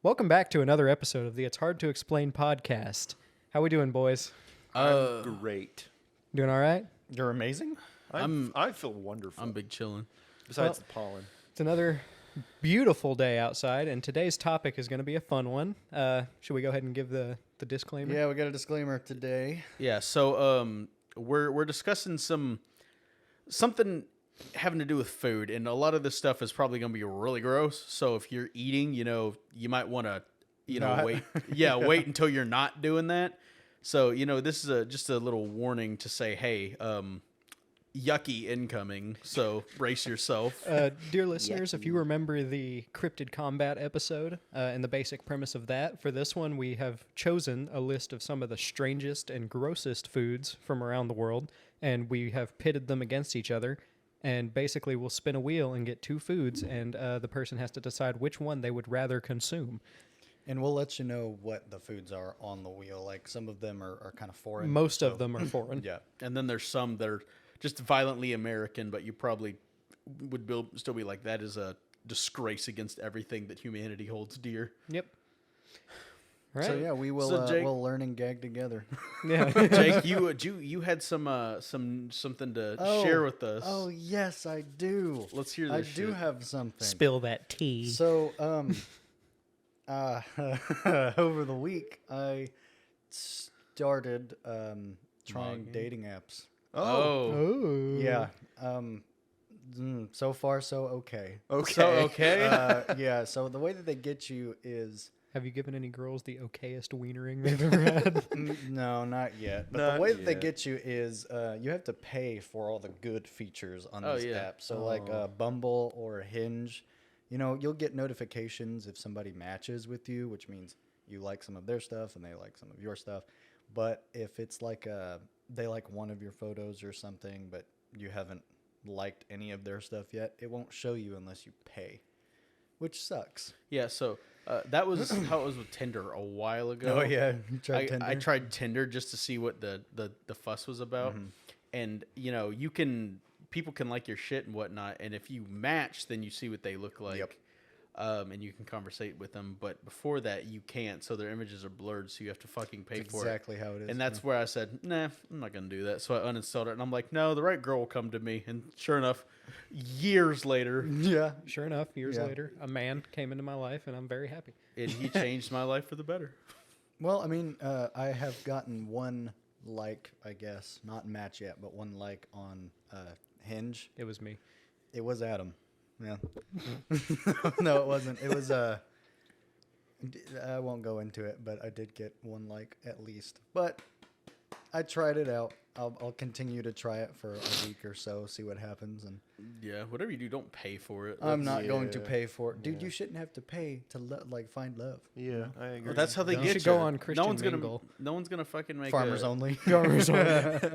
Welcome back to another episode of the It's Hard to Explain podcast. How we doing, boys? Great. Doing all right? You're amazing. I feel wonderful. I'm big chillin'. Besides the pollen. It's another beautiful day outside, and today's topic is going to be a fun one. Should we go ahead and give the disclaimer? Yeah, we got a disclaimer today. Yeah, so we're discussing something having to do with food, and a lot of this stuff is probably going to be really gross. So if you're eating, you might want to, wait. Yeah, wait until you're not doing that. So this is just a little warning to say, hey, yucky incoming. So brace yourself. Dear listeners, if you remember the Cryptid Combat episode and the basic premise of that, for this one we have chosen a list of some of the strangest and grossest foods from around the world, and we have pitted them against each other. And basically we'll spin a wheel and get two foods, and the person has to decide which one they would rather consume. And we'll let you know what the foods are on the wheel. Like some of them are kind of foreign. Most of them are foreign. Yeah. And then there's some that are just violently American, but you probably would still be like, that is a disgrace against everything that humanity holds dear. Yep. All right. So yeah, we will So, Jake- we'll learn and gag together. Yeah. Jake, you had something to share with us. Oh yes, I do. Let's hear I this do shit. have something. Spill that tea. So over the week I started trying dating apps. Oh. Yeah. So far so okay. Okay. So, okay. Yeah. So the way that they get you is Have you given any girls the okayest wienering they've ever had? no, not yet. But Not the way that they yet. get you is you have to pay for all the good features on Oh, these yeah. apps. So like Bumble or Hinge, you'll get notifications if somebody matches with you, which means you like some of their stuff and they like some of your stuff. But if it's like they like one of your photos or something, but you haven't liked any of their stuff yet, it won't show you unless you pay, which sucks. Yeah, so that was how it was with Tinder a while ago. Oh yeah, you tried Tinder? I tried Tinder just to see what the fuss was about, and people can like your shit and whatnot, and if you match, then you see what they look like, Yep. And you can conversate with them. But before that, you can't. So their images are blurred, so you have to fucking pay That's for exactly it. how it is. And that's where I said, nah, I'm not gonna do that. So I uninstalled it, and I'm like, no, the right girl will come to me. And sure enough, years later, yeah. Sure enough, years Yeah. later, a man came into my life, and I'm very happy. and he changed my life for the better. Well, I mean, I have gotten one like, I guess, not match yet, but one like on Hinge. It was me. It was Adam. Yeah. No, it wasn't. It was I won't go into it, but I did get one like at least. But I tried it out. I'll continue to try it for a week or so, see what happens, and Yeah, whatever you do, don't pay for it. I'm not going to yeah. pay for it, dude. Yeah. You shouldn't have to pay to find love. Yeah, I agree. Well, that's how they You get should you. go on Christian Mingle. No one's gonna fucking make Farmers a, only.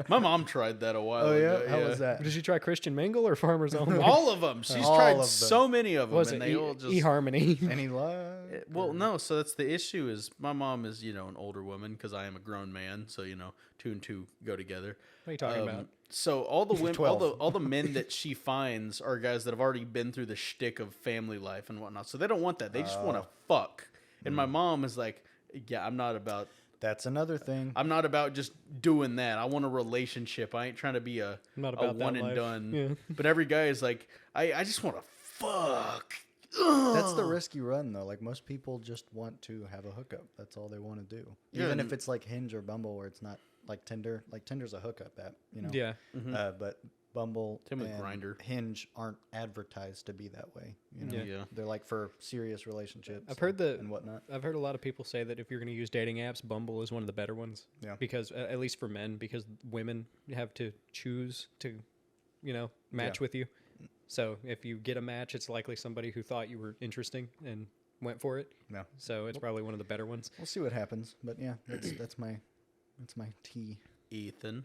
My mom tried that a while Oh ago. yeah, how was that? Did you try Christian Mingle or Farmers Only? All of them. She's All tried of them. so many of them, Was and it they all just. eHarmony? Any love? Well, no. So that's the issue. Is my mom is an older woman because I am a grown man. So two and two go together. What are you talking about? So all the women, 12. all the men that she finds are guys that have already been through the shtick of family life and whatnot. So they don't want that. They just want to fuck. And my mom is like, yeah, I'm not about That's another thing. just doing that. I want a relationship. I ain't trying to be a Not about that one and life. done. Yeah. But every guy is like, I just want to fuck. That's the risk you run, though. Like, most people just want to have a hookup. That's all they want to do. Yeah, Even and- if it's like Hinge or Bumble, where it's not like Tinder. Like, Tinder's a hookup app, Yeah. But Bumble Same with and Grindr. Hinge aren't advertised to be that way. Yeah. They're like for serious relationships. I've heard and whatnot. I've heard a lot of people say that if you're going to use dating apps, Bumble is one of the better ones. Yeah. Because at least for men, because women have to choose to, match Yeah. with you. So if you get a match, it's likely somebody who thought you were interesting and went for it. Yeah. So it's probably one of the better ones. We'll see what happens. But yeah, that's my tea. Ethan,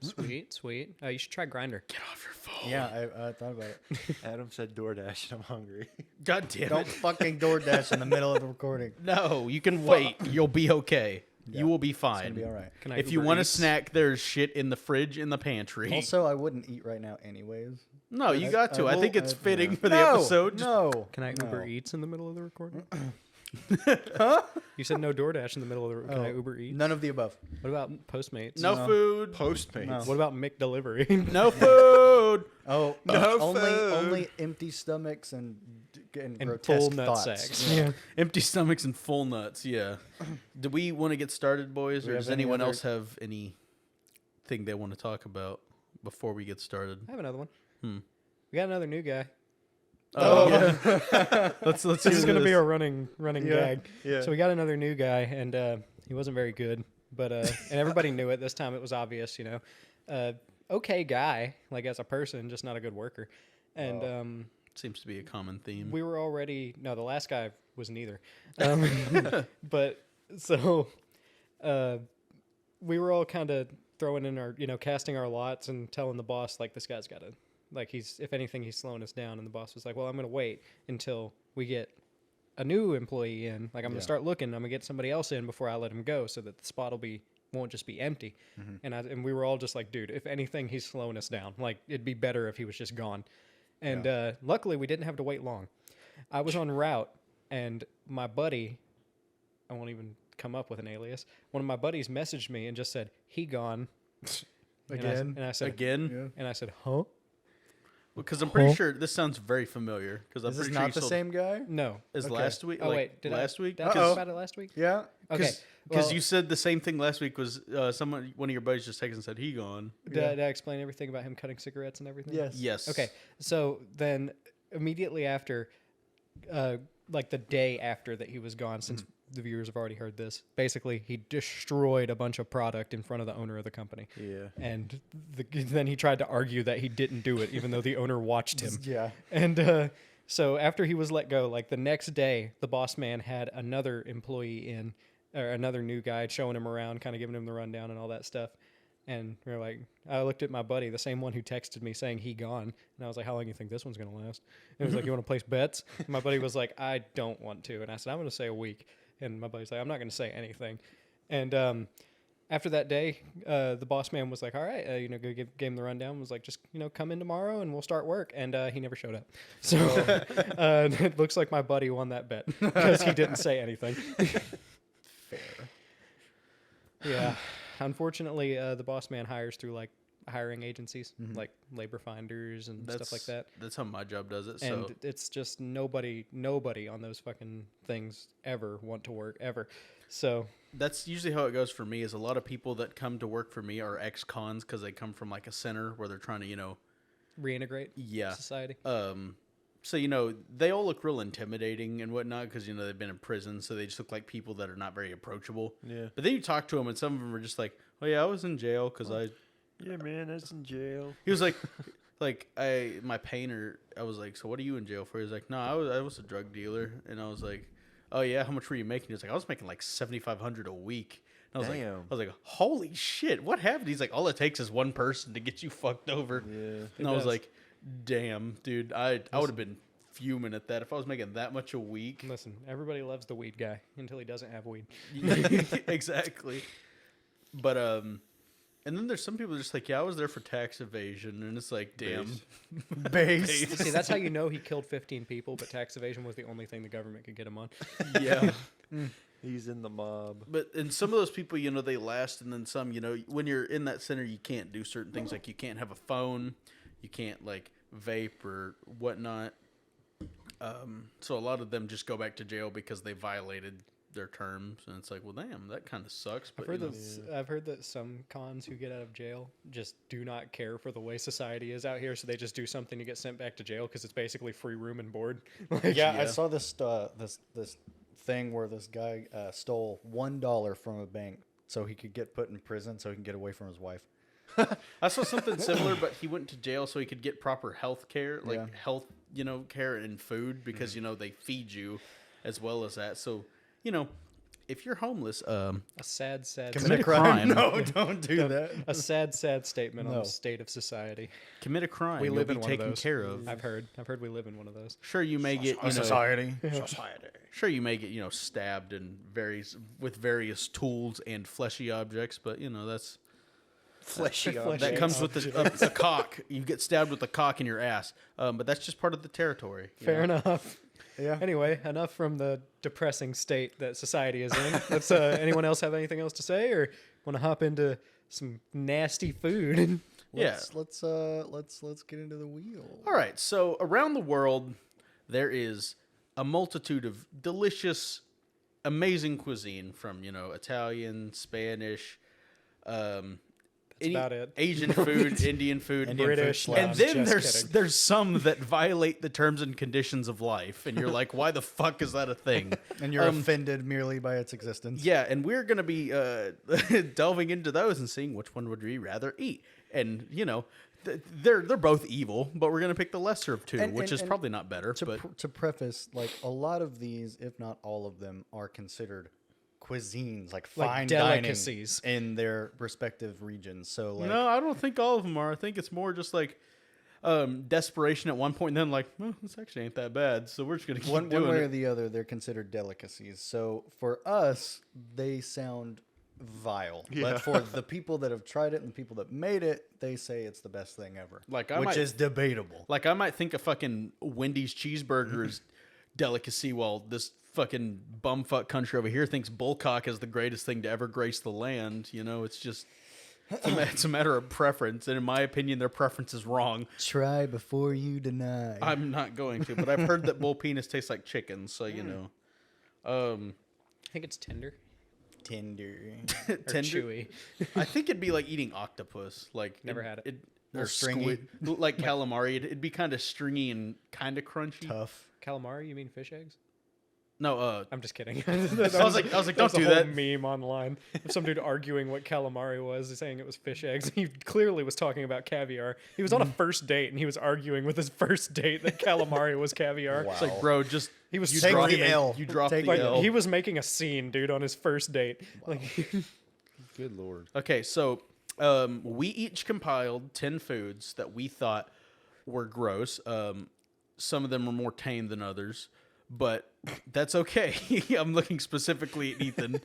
Sweet. You should try Grindr. get off your phone. Yeah, I thought about it. Adam said DoorDash, and I'm hungry. God damn Don't it. fucking DoorDash in the middle of the recording. No, you can wait. You'll be okay. Yeah. You will be It's fine. gonna be all right. Can I If you Uber want a Eats? snack, there's shit in the fridge in the pantry. Also, I wouldn't eat right now anyways. no, you got to. I think it's fitting for the No, episode. No. Can I no. Uber Eats in the middle of the recording? You said no DoorDash in the middle of the. Can I Uber Eats? None of the above. What about Postmates? No food. Postmates. No. What about McDelivery? No food. Oh, No only food. only empty stomachs and And grotesque full nut thoughts. sacks. Yeah. Empty stomachs and full nuts. Yeah. Do we want to get started, boys, Do or we does have any anyone other- else have anything they want to talk about before we get started? I have another one. Hmm. We got another new guy. Oh, yeah. let's This hear is going to be this. a running gag. Yeah. So we got another new guy, and he wasn't very good, but and everybody knew it. This time it was obvious, okay guy, like as a person, just not a good worker. And Seems to be a common theme. we were already the last guy was neither, but so we were all kind of throwing in our casting our lots and telling the boss like this guy's got to. Like if anything, he's slowing us down. And the boss was like, well, I'm going to wait until we get a new employee in. Like I'm going to start looking. I'm going to get somebody else in before I let him go so that the spot won't just be empty. And we were all just like, dude, if anything, he's slowing us down. Like it'd be better if he was just gone. And luckily we didn't have to wait long. I was en route and my buddy, I won't even come up with an alias. One of my buddies messaged me and just said, he gone. Again? And I said, Again? Yeah. and I said, huh? Because I'm pretty sure this sounds very familiar. Because I'm Is this pretty sure not you the sold- same guy? No. as Okay. last week. Oh like wait, did last week? Did I Uh-oh. talk about it last week? Yeah. Okay. Because well, you said the same thing last week. Was one of your buddies just texted and said he gone? did I explain everything about him cutting cigarettes and everything? Yes. Yes. Okay. So then immediately after, like the day after that he was gone, since the viewers have already heard this, basically he destroyed a bunch of product in front of the owner of the company. Yeah. And then he tried to argue that he didn't do it, even though the owner watched him. Yeah. And so after he was let go, like the next day, the boss man had another employee in, or another new guy showing him around, kind of giving him the rundown and all that stuff. And we were like, I looked at my buddy, the same one who texted me saying he gone. And I was like, how long do you think this one's going to last? And he was like, you want to place bets? And my buddy was like, I don't want to. And I said, I'm going to say a week. And my buddy's like, I'm not going to say anything. And after that day, the boss man was like, all right, go gave him the rundown, was like, just, come in tomorrow and we'll start work. And he never showed up. So it looks like my buddy won that bet because he didn't say anything. Fair. Yeah. Unfortunately, the boss man hires through like hiring agencies, like labor finders and stuff like that. That's how my job does it. And So it's just nobody on those fucking things ever want to work ever. So that's usually how it goes for me. Is a lot of people that come to work for me are ex-cons because they come from like a center where they're trying to reintegrate yeah society. So they all look real intimidating and whatnot because they've been in prison, so they just look like people that are not very approachable. Yeah. But then you talk to them, and some of them are just like, "Oh yeah, I was in jail because Yeah, man, I was in jail. He was like, my painter. I was like, so what are you in jail for? He was like, no, I was a drug dealer, and I was like, oh yeah, how much were you making? He was like, I was making like $7,500 a week. And I was like, holy shit, what happened? He's like, all it takes is one person to get you fucked over. Yeah. And I was like, damn, dude, I would have been fuming at that if I was making that much a week. Listen, everybody loves the weed guy until he doesn't have weed. Exactly. But and then there's some people just like, yeah, I was there for tax evasion, and it's like, damn, Base. See, that's how you know he killed 15 people, but tax evasion was the only thing the government could get him on. yeah. He's in the mob. But and some of those people, they last, and then some, when you're in that center, you can't do certain things, like you can't have a phone, you can't like vape or whatnot. So a lot of them just go back to jail because they violated their terms, and it's like, well, damn, that kind of sucks. But I've heard that some cons who get out of jail just do not care for the way society is out here, so they just do something to get sent back to jail because it's basically free room and board. Yeah, I saw this this thing where this guy stole $1 from a bank so he could get put in prison so he can get away from his wife. I saw something similar, but he went to jail so he could get proper health care, like Yeah. health, care and food, because they feed you as well as that. So, if you're homeless, A sad Commit a crime. No, don't do that. a sad statement on No. the state of society. commit a crime. We You'll live be in one of taken those. care of. I've heard we live in one of those. Sure, you may get Society. Sure, you may get stabbed and with various tools and fleshy objects, but that's Fleshy that comes with the cock. You get stabbed with the cock in your ass, but that's just part of the territory. Fair enough. Yeah. Anyway, enough from the depressing state that society is in. Let's. Anyone else have anything else to say, or want to hop into some nasty food? Let's get into the wheel. All right. So around the world, there is a multitude of delicious, amazing cuisine from Italian, Spanish, about it. Asian food, Indian food, British, food and Slavs. then Just there's kidding. some that violate the terms and conditions of life, and you're like, why the fuck is that a thing? And you're offended merely by its existence. Yeah, and we're gonna be delving into those and seeing which one would we rather eat, and they're both evil, but we're gonna pick the lesser of two, which is probably not better. But To preface, like a lot of these, if not all of them, are considered cuisines, like fine delicacies. dining in their respective regions. So like, no, I don't think all of them are. I think it's more just like desperation at one point, and then like, well, this actually ain't that bad, so we're just gonna keep one doing way it. or the other, they're considered delicacies. So for us, they sound vile. Yeah. But for the people that have tried it and the people that made it, they say it's the best thing ever. Like, I which might- is debatable. Like, I might think a fucking Wendy's cheeseburger is delicacy, while this fucking bumfuck country over here thinks bullcock is the greatest thing to ever grace the land. It's just it's a matter of preference, and in my opinion, their preference is wrong. Try before you deny. I'm not going to, but I've heard that bull penis tastes like chicken, so I think it's tender Tender. or tender. chewy. I think it'd be like eating octopus. Like Never had it. Or or stringy. squid, like calamari. It'd be kind of stringy and kind of crunchy. Tough. Calamari? You mean fish eggs? No, I'm just kidding. I was like, don't There's do a whole that. meme online of some dude arguing what calamari was, saying it was fish eggs. He clearly was talking about caviar. He was on a first date and he was arguing with his first date that calamari was caviar. Wow. It's like, bro, just He was you Take dropped the screaming. L. You dropped Take the Like, L. he was making a scene, dude, on his first date. Like, Good lord. Okay, so we each compiled 10 foods that we thought were gross. Some of them were more tame than others, but that's okay. I'm looking specifically at Ethan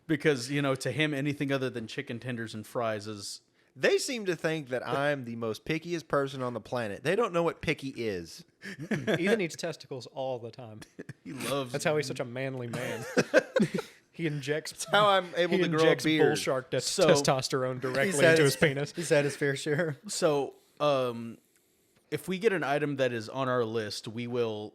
because, to him, anything other than chicken tenders and fries is... They seem to think that I'm the most pickiest person on the planet. They don't know what picky is. Ethan eats testicles all the time. He loves... That's how he's such a manly man. He injects How I'm able he to grow a injects bull beard. shark So- testosterone directly into his penis. He's had his fair share. So, if we get an item that is on our list, we will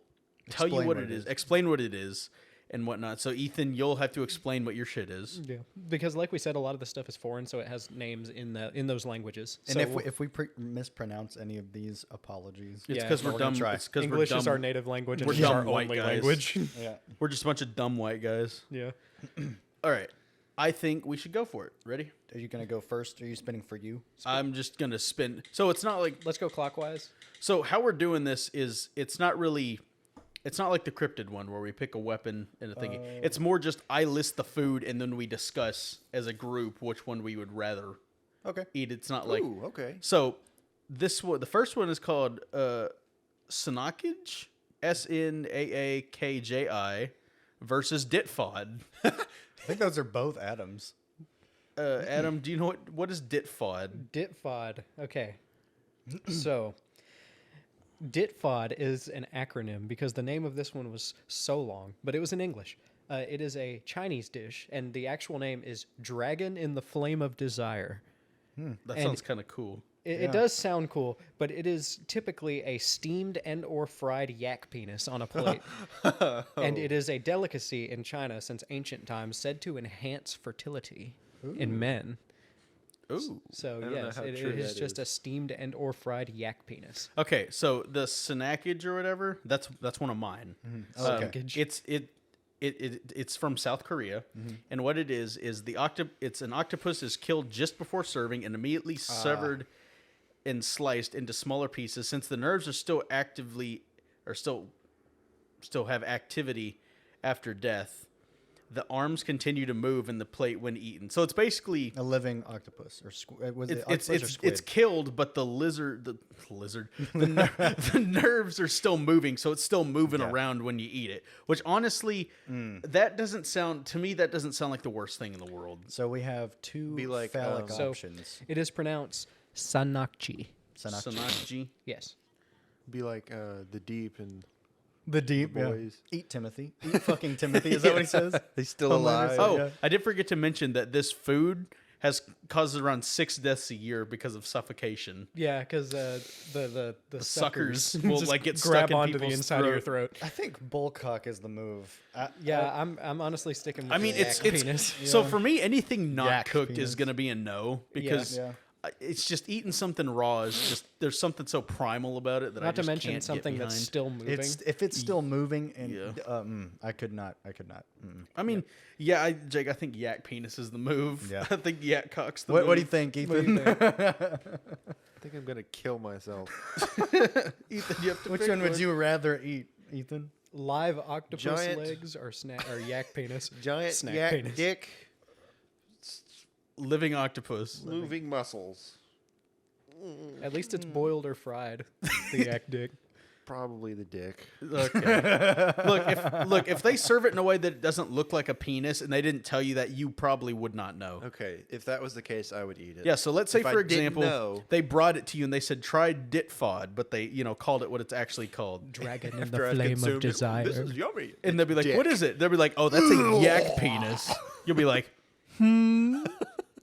tell you Explain what it is, explain what it is, and whatnot. So, Ethan, you'll have to explain what your shit is. Yeah, because like we said, a lot of the stuff is foreign, so it has names in those languages. And So if we mispronounce any of these, apologies. It's Yeah, because we're we're gonna dumb. try. It's because we're English dumb. is our native language, and we're this is dumb our white only guys. language. Yeah. We're just a bunch of dumb white guys. Yeah. All right. I think we should go for it. Ready? Are you gonna go first? Are you spinning for you? I'm just going to spin. So it's not like... Let's go clockwise. So how we're doing this is it's not like the cryptid one where we pick a weapon and a thingy. It's more just I list the food and then we discuss as a group which one we would rather Okay. eat. It's not like... Ooh, okay. So this one, the first one is called Snaakji, Snaakji versus Ditfod. I think those are both Adams. Adam, do you know what is Ditfod? DITFOD. Okay. So, DITFOD is an acronym because the name of this one was so long, but it was in English. It is a Chinese dish, and the actual name is Dragon in the Flame of Desire. That And- sounds kind of cool. It does sound cool, but it is typically a steamed and or fried yak penis on a plate. And it is a delicacy in China since ancient times, said to enhance fertility in men. Ooh. So don't know yes, how it true is that just is. a steamed and or fried yak penis. Okay, so the Snaakji or whatever, that's one of mine. Snaakji. It's from South Korea, and what it is it's an octopus is killed just before serving and immediately severed and sliced into smaller pieces. Since the nerves are still have activity after death, the arms continue to move in the plate when eaten. So it's basically A living octopus or was it it's octopus or squid? it's killed, but the nerves are still moving, so it's still moving around when you eat it. Which honestly, that doesn't sound like the worst thing in the world. So we have two Be like, phallic So options. it is pronounced Sanakji. Snaakji. Snaakji. Yes. Be like the deep and The deep boys. Eat Timothy. Eat fucking Timothy. Is that what he says? He's still Homelander alive. said- Oh, yeah. I did forget to mention that this food has caused around 6 deaths a year because of suffocation. Yeah, because the suckers will will, just like, get grab stuck in onto the people's inside of your throat. I think bullcock is the move. Yeah, I'm honestly sticking with I mean, the yak penis. so for me, anything not Yak cooked penis. is gonna be a no because Yeah. it's just eating something raw is just there's something so primal about it that I Not to just mention can't get something that's behind. still moving. If it's still moving and Yeah. I could not. I mean, yeah, Jake, I think yak penis is the move. Yeah. I think yak cock's the What move. do you think, What do Ethan? you think? I think I'm gonna kill myself. Ethan, you have to Which pick one would you rather eat, Ethan? Live octopus Giant- legs or yak penis? Giant Snack yak penis. dick, Living octopus. moving muscles. At least it's boiled or fried. The yak dick. Probably the dick. Okay. look, if they serve it in a way that it doesn't look like a penis and they didn't tell you that, you probably would not know. Okay, if that was the case, I would eat it. Yeah, so let's say, If I for didn't example, know- they brought it to you and they said, try ditfod, but they, called it what it's actually called. Dragon in After the I've flame of consumed it, desire. This is yummy. And they'll be like, Dick. what is it? They'll be like, oh, that's a yak penis. You'll be like,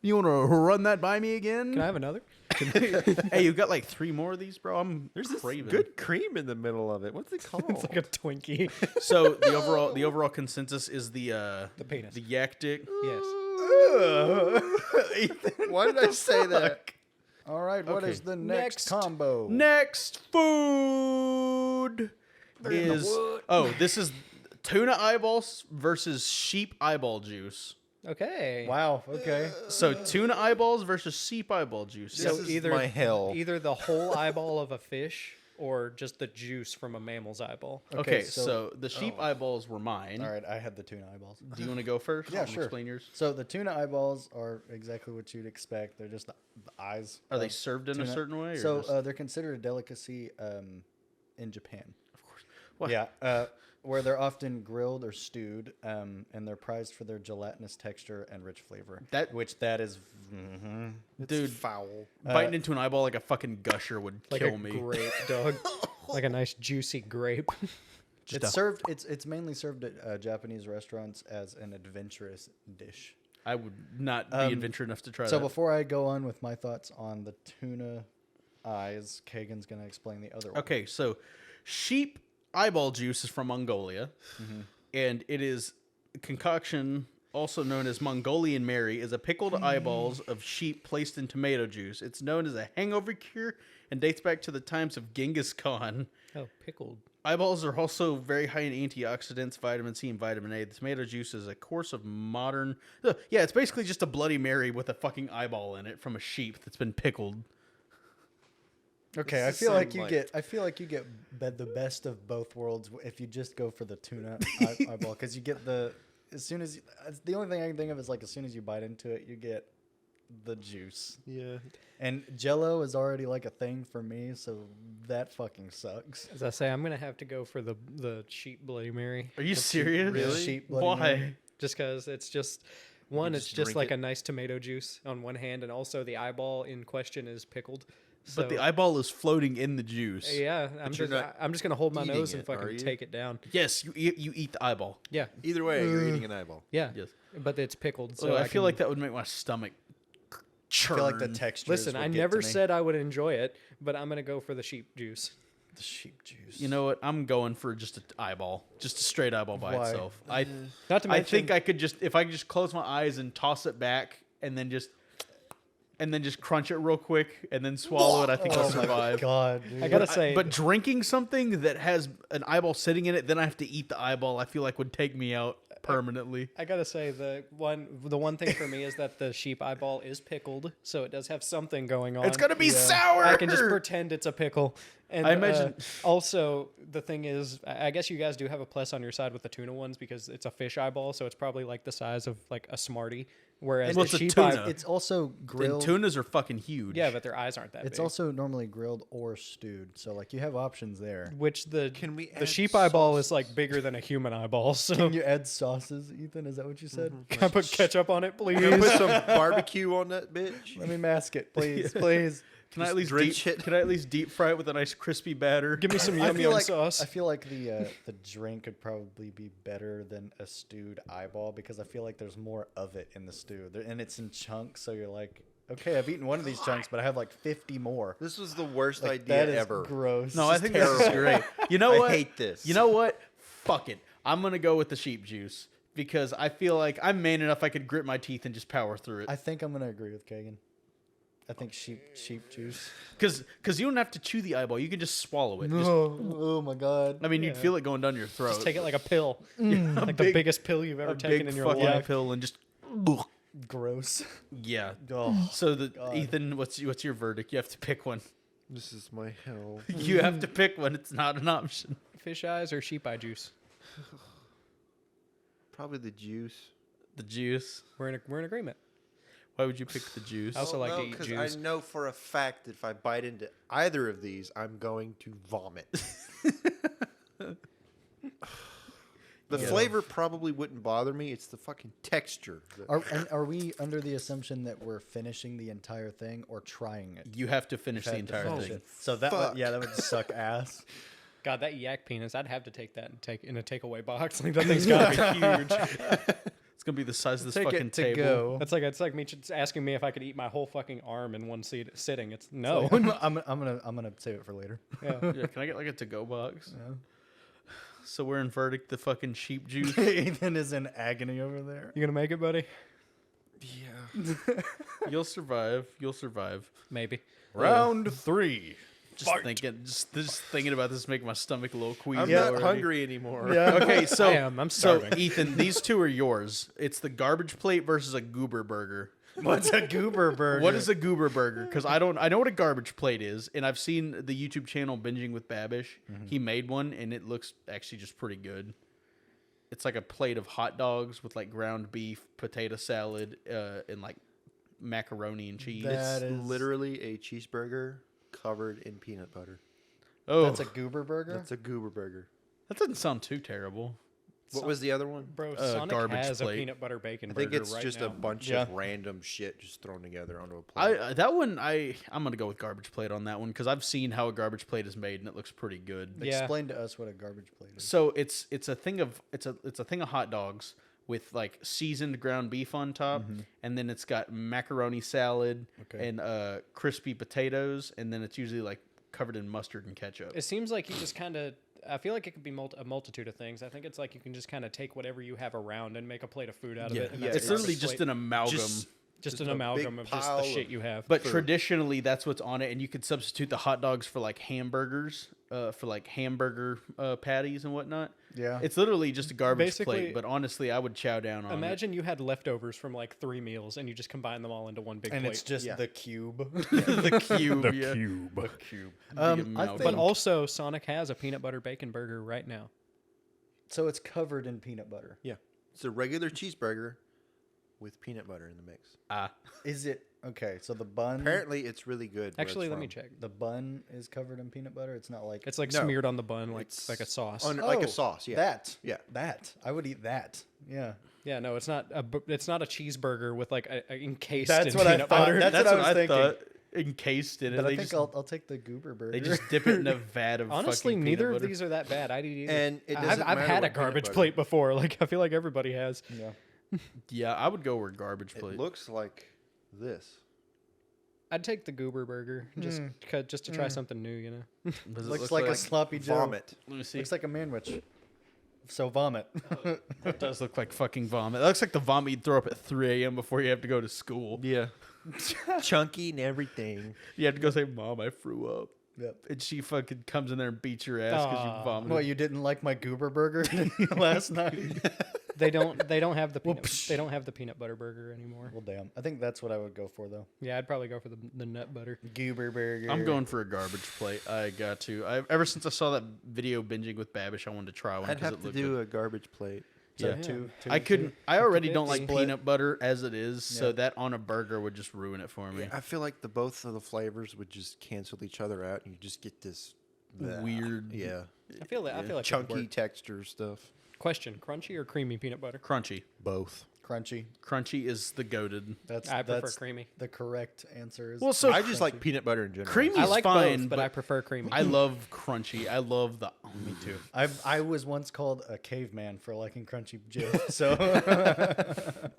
you want to run that by me again? Can I have another? Hey, you got like 3 more of these, bro? I'm There's this craving. good cream in the middle of it. What's it called? It's like a Twinkie. So the overall consensus is the penis. the yak dick. Yes. Why did I say that? All right, what Okay. is the next Next. combo? Next food is this is tuna eyeballs versus sheep eyeball juice. Okay. Wow. Okay. So tuna eyeballs versus sheep eyeball juice. This is my hell. Either the whole eyeball of a fish or just the juice from a mammal's eyeball. Okay, so- so the sheep eyeballs were mine. All right, I had the tuna eyeballs. Do you want to go first? Yeah, I'll sure. Explain yours. So the tuna eyeballs are exactly what you'd expect. They're just the eyes. Are they of served in a tuna. certain way? Or So just- they're considered a delicacy in Japan. of course. What? Yeah, where they're often grilled or stewed, and they're prized for their gelatinous texture and rich flavor. That- that is, Dude, Foul. biting into an eyeball like a fucking gusher would Like kill a me. grape, dog. Like a nice juicy grape. it's served. It's mainly served at Japanese restaurants as an adventurous dish. I would not be adventurous enough to try So that. before I go on with my thoughts on the tuna eyes, Kagan's gonna explain the other one. Okay, so sheep eyeball juice is from Mongolia, and it is a concoction also known as Mongolian Mary, is a pickled eyeballs of sheep placed in tomato juice. It's known as a hangover cure and dates back to the times of Genghis Khan. Oh, pickled. Eyeballs are also very high in antioxidants, vitamin C, and vitamin A. The tomato juice is a course of modern... yeah, it's basically just a Bloody Mary with a fucking eyeball in it from a sheep that's been pickled. Okay, This I is feel like some, you like- get. I feel like you get the best of both worlds if you just go for the tuna eyeball, because you get the as soon as the only thing I can think of is like as soon as you bite into it, you get the juice. Yeah. And Jello is already like a thing for me, so that fucking sucks. As I say, I'm gonna have to go for the sheep Bloody Mary. Are you serious? Really? Sheep Bloody Why? Mary? Just because it's just one, it's just just drink like it. a nice tomato juice on one hand, and also the eyeball in question is pickled. So, But the eyeball is floating in the juice. yeah, you're not I'm just gonna hold my eating nose and it, are fucking you? take it down. Yes, you eat the eyeball. Yeah, Either way, you're eating an eyeball. yeah. Yes. But it's pickled, so So I feel can- like that would make my stomach churn. I feel like the texture. Listen, I never said I would enjoy it, but I'm gonna go for the sheep juice. the sheep juice. You know what? I'm going for just an eyeball, just a straight eyeball by Why? itself. Not to I mention, think I could just if I could just close my eyes and toss it back and then just crunch it real quick and then swallow it. I think I'll Oh my survive. God, dude. I gotta say, But drinking something that has an eyeball sitting in it, then I have to eat the eyeball. I feel like would take me out permanently. I gotta say the one thing for me is that the sheep eyeball is pickled, so it does have something going on. It's gonna be sour. I can just pretend it's a pickle. And I imagine- also the thing is, I guess you guys do have a plus on your side with the tuna ones because it's a fish eyeball, so it's probably like the size of like a Smartie. Whereas Well, the it's a sheep tuna. It's also And grilled. tunas are fucking huge. yeah, but their eyes aren't that It's big. also normally grilled or stewed, so like you have options there. Which Can we the add sheep eyeball is sauces? like bigger than a human eyeball. So Can you add sauces, Ethan? Is that what you said? can I put ketchup on it, please? Can I put some barbecue on that bitch? Let me mask it, please, please. Can I at least drench it. Can I at least deep fry it with a nice crispy batter? Give me some I yum feel yum like sauce. I feel like the drink could probably be better than a stewed eyeball because I feel like there's more of it in the stew, and it's in chunks. So you're like, okay, I've eaten one of these chunks, but I have like 50 more. This was the worst Like, idea that is ever. gross. No, I think this is great. You know what? I hate this. You know what? Fuck it. I'm gonna go with the sheep juice because I feel like I'm man enough I could grit my teeth and just power through it. I think I'm gonna agree with Kagan. I think sheep juice. Because you don't have to chew the eyeball. You can just swallow it. Just- Oh my god. I mean, you'd feel it going down your throat. Just take it like a pill. Like the big- biggest pill you've ever a taken big in your fucking life. pill and just. Gross. Yeah. Oh. So God. Ethan, what's your verdict? You have to pick one. This is my hell. You have to pick one. It's not an option. Fish eyes or sheep eye juice? Probably the juice. The juice. We're in agreement. Why would you pick the juice? I also like to eat because juice. I know for a fact that if I bite into either of these, I'm going to vomit. The flavor probably wouldn't bother me. It's the fucking texture. Are we under the assumption that we're finishing the entire thing or trying it? You have to finish the Had to entire finish thing. it. So that Fuck. would, yeah, that would suck ass. God, that yak penis, I'd have to take that and take in a takeaway box. Like that thing's gotta be huge. It's gonna be the size of this Take fucking it to table. go. It's like me just asking me if I could eat my whole fucking arm in one sitting. It's no. I'm gonna save it for later. Yeah. Yeah, can I get like a to-go box? So we're in verdict the fucking sheep juice. Ethan is in agony over there. You gonna make it, buddy? Yeah. You'll survive. You'll survive. Maybe. Round 3. Just thinking about this making my stomach a little queasy. I'm Yeah. not already. hungry anymore. Yeah. Okay, so I am. I'm so starving. Ethan, these two are yours. It's the garbage plate versus a goober burger. What's a goober burger? What is a goober burger? Because I know what a garbage plate is, and I've seen the YouTube channel Binging with Babish. He made one, and it looks actually just pretty good. It's like a plate of hot dogs with like ground beef, potato salad, and like macaroni and cheese. That It's is- literally a cheeseburger covered in peanut butter. Oh, That's a goober burger? That's a goober burger. that doesn't sound too terrible. What was the other one? Bro, Sonic garbage has plate. a peanut butter bacon I think burger it's right just now. a bunch Yeah. of random shit just thrown together onto a plate. I'm gonna go with garbage plate on that one because I've seen how a garbage plate is made and it looks pretty good. Yeah. Explain to us what a garbage plate is. So it's a thing of hot dogs with like seasoned ground beef on top, and then it's got macaroni salad Okay. and crispy potatoes, and then it's usually like covered in mustard and ketchup. It seems like you just kind of. I feel like it could be a multitude of things. I think it's like you can just kind of take whatever you have around and make a plate of food out of it. And that's it's a literally garbage just plate. an amalgam. just just an a amalgam big of just the pile shit of- you have. But traditionally, that's what's on it, and you could substitute the hot dogs for like hamburgers, for like hamburger patties and whatnot. Yeah. It's literally just a garbage Basically- plate. But honestly, I would chow down on Imagine you had leftovers from like 3 meals and you just combine them all into one big and plate. it's just Yeah. the cube. it. The cube. yeah. cube. Big I amalgam. But also, Sonic has a peanut butter bacon burger right now. So it's covered in peanut butter. Yeah. It's a regular cheeseburger with peanut butter in the mix. Is it okay? So the bun, Apparently, it's really good. where Actually, it's let me from. check. the bun is covered in peanut butter. It's not like It's like No. smeared on the bun like It's like a sauce. Like Oh, a sauce, yeah. That. Yeah. That. I would eat that. Yeah. Yeah, no, it's not a cheeseburger with like a encased That's in what I peanut thought. butter. That's what I was thinking. thought. Encased in it. But They I think just, I'll take the goober burger. they just dip it in a vat of Honestly, fucking neither peanut of butter. these are that bad. I'd eat either. And it I've doesn't had matter a what peanut garbage butter. plate before. Like I feel like everybody has. Yeah. Yeah, I would go with garbage plate. It looks like this. I'd take the goober burger just to try something new. You know. Does it Looks look like a sloppy Joe. Vomit. Let me see. Looks like a manwich. So vomit. It does look like fucking vomit. That looks like the vomit you'd throw up at 3 a.m. before you have to go to school. Yeah. Chunky and everything. You have to go say, "Mom, I threw up," Yep. and she fucking comes in there and beats your ass because you Aw. vomited. Well, you didn't like my goober burger last night. They don't have the peanut butter burger anymore. Well, damn. I think that's what I would go for though. Yeah, I'd probably go for the nut butter. Goober burger. I'm going for a garbage plate. I got to. Ever since I saw that video Binging with Babish, I wanted to try one I'd because have it to looked do good. a garbage plate. So Yeah. two. I couldn't. I already don't like Split. peanut butter as it is, so Yeah. that on a burger would just ruin it for me. I feel like both of the flavors would just cancel each other out, and you just get this Weird. yeah, I feel like it would chunky work. texture stuff. Question: crunchy or creamy peanut butter? Crunchy. Both. Crunchy. Crunchy is the goated. I prefer creamy. The correct answer is. Well, so I just like peanut butter in general. creamy I is like fine, both, but I prefer creamy. I love crunchy. I love the. Me too. I was once called a caveman for liking crunchy Jif. So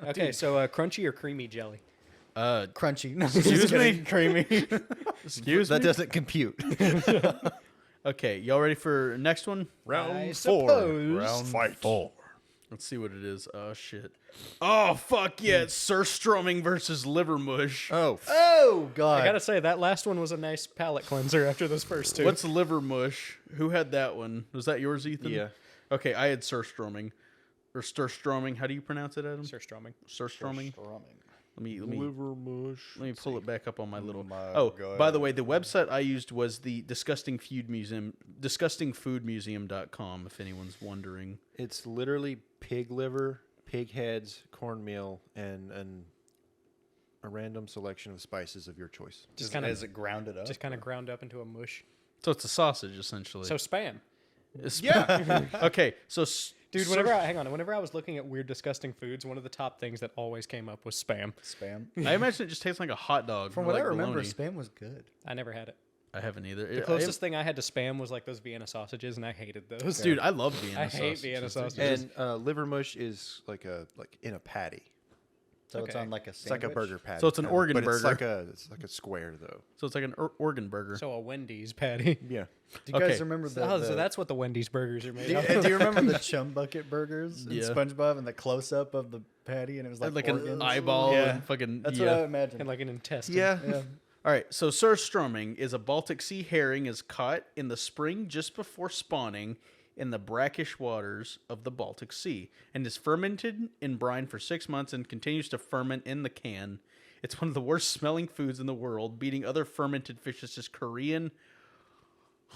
Okay, so crunchy or creamy jelly? crunchy. No, Excuse just me? kidding. Creamy. Excuse That me. doesn't compute. Okay, y'all ready for next one? I suppose. Fight. 4. Let's see what it is. Oh shit. Oh fuck yeah! It's surströmming versus liver mush. Oh, Oh God. I gotta say that last one was a nice palate cleanser after those first two. What's liver mush? Who had that one? Was that yours, Ethan? Yeah. Okay, I had surströmming. Or surströmming. How do you pronounce it, Adam? surströmming? Surströmming. Let me liver mush. let me pull it back up on my little. My Oh, God. by the way, the website I used was the Disgusting Food Museum, disgustingfoodmuseum.com. If anyone's wondering. It's literally pig liver, pig heads, cornmeal, and a random selection of spices of your choice. Just kind of Is it grounded up? just kind of ground up into a mush. So it's a sausage essentially. So spam. Yeah. Okay, so Dude, whenever I was looking at weird, disgusting foods, one of the top things that always came up was spam. Spam. I imagine it just tastes like a hot dog. From or what like I remember, bologna. spam was good. I never had it. I haven't either. The closest thing I had to spam was like those Vienna sausages, and I hated those. Dude, I love Vienna I hate sausage. Vienna It's sausages. And liver mush is like in a patty. So it's Okay. on like a It's like a burger patty. So it's an kinda, organ but burger. It's like a square though. So it's like an organ burger. So a Wendy's patty. Yeah. Do you guys Okay. remember the? So the- that's what the Wendy's burgers are made do, of. do you remember the chum bucket burgers in Yeah. SpongeBob and the close up of the patty and it was like an organs? eyeball Yeah. and fucking. That's yeah. what I imagined. And like an intestine. yeah. All right, so surströmming is a Baltic Sea herring is caught in the spring just before spawning in the brackish waters of the Baltic Sea and is fermented in brine for 6 months and continues to ferment in the can. It's one of the worst smelling foods in the world, beating other fermented fishes such as Korean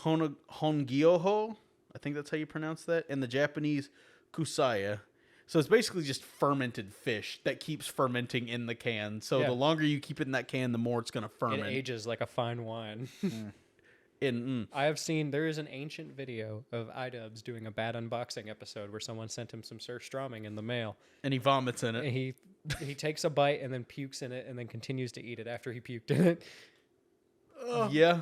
hongyoho, I think that's how you pronounce that, and the Japanese kusaya. So it's basically just fermented fish that keeps fermenting in the can. So Yeah. the longer you keep it in that can, the more it's going to It ferment. ages like a fine wine. I have seen there is an ancient video of iDubbbz doing a bad unboxing episode where someone sent him some surströmming in the mail. And he vomits in And it. he takes a bite and then pukes in it and then continues to eat it after he puked in it. Yeah,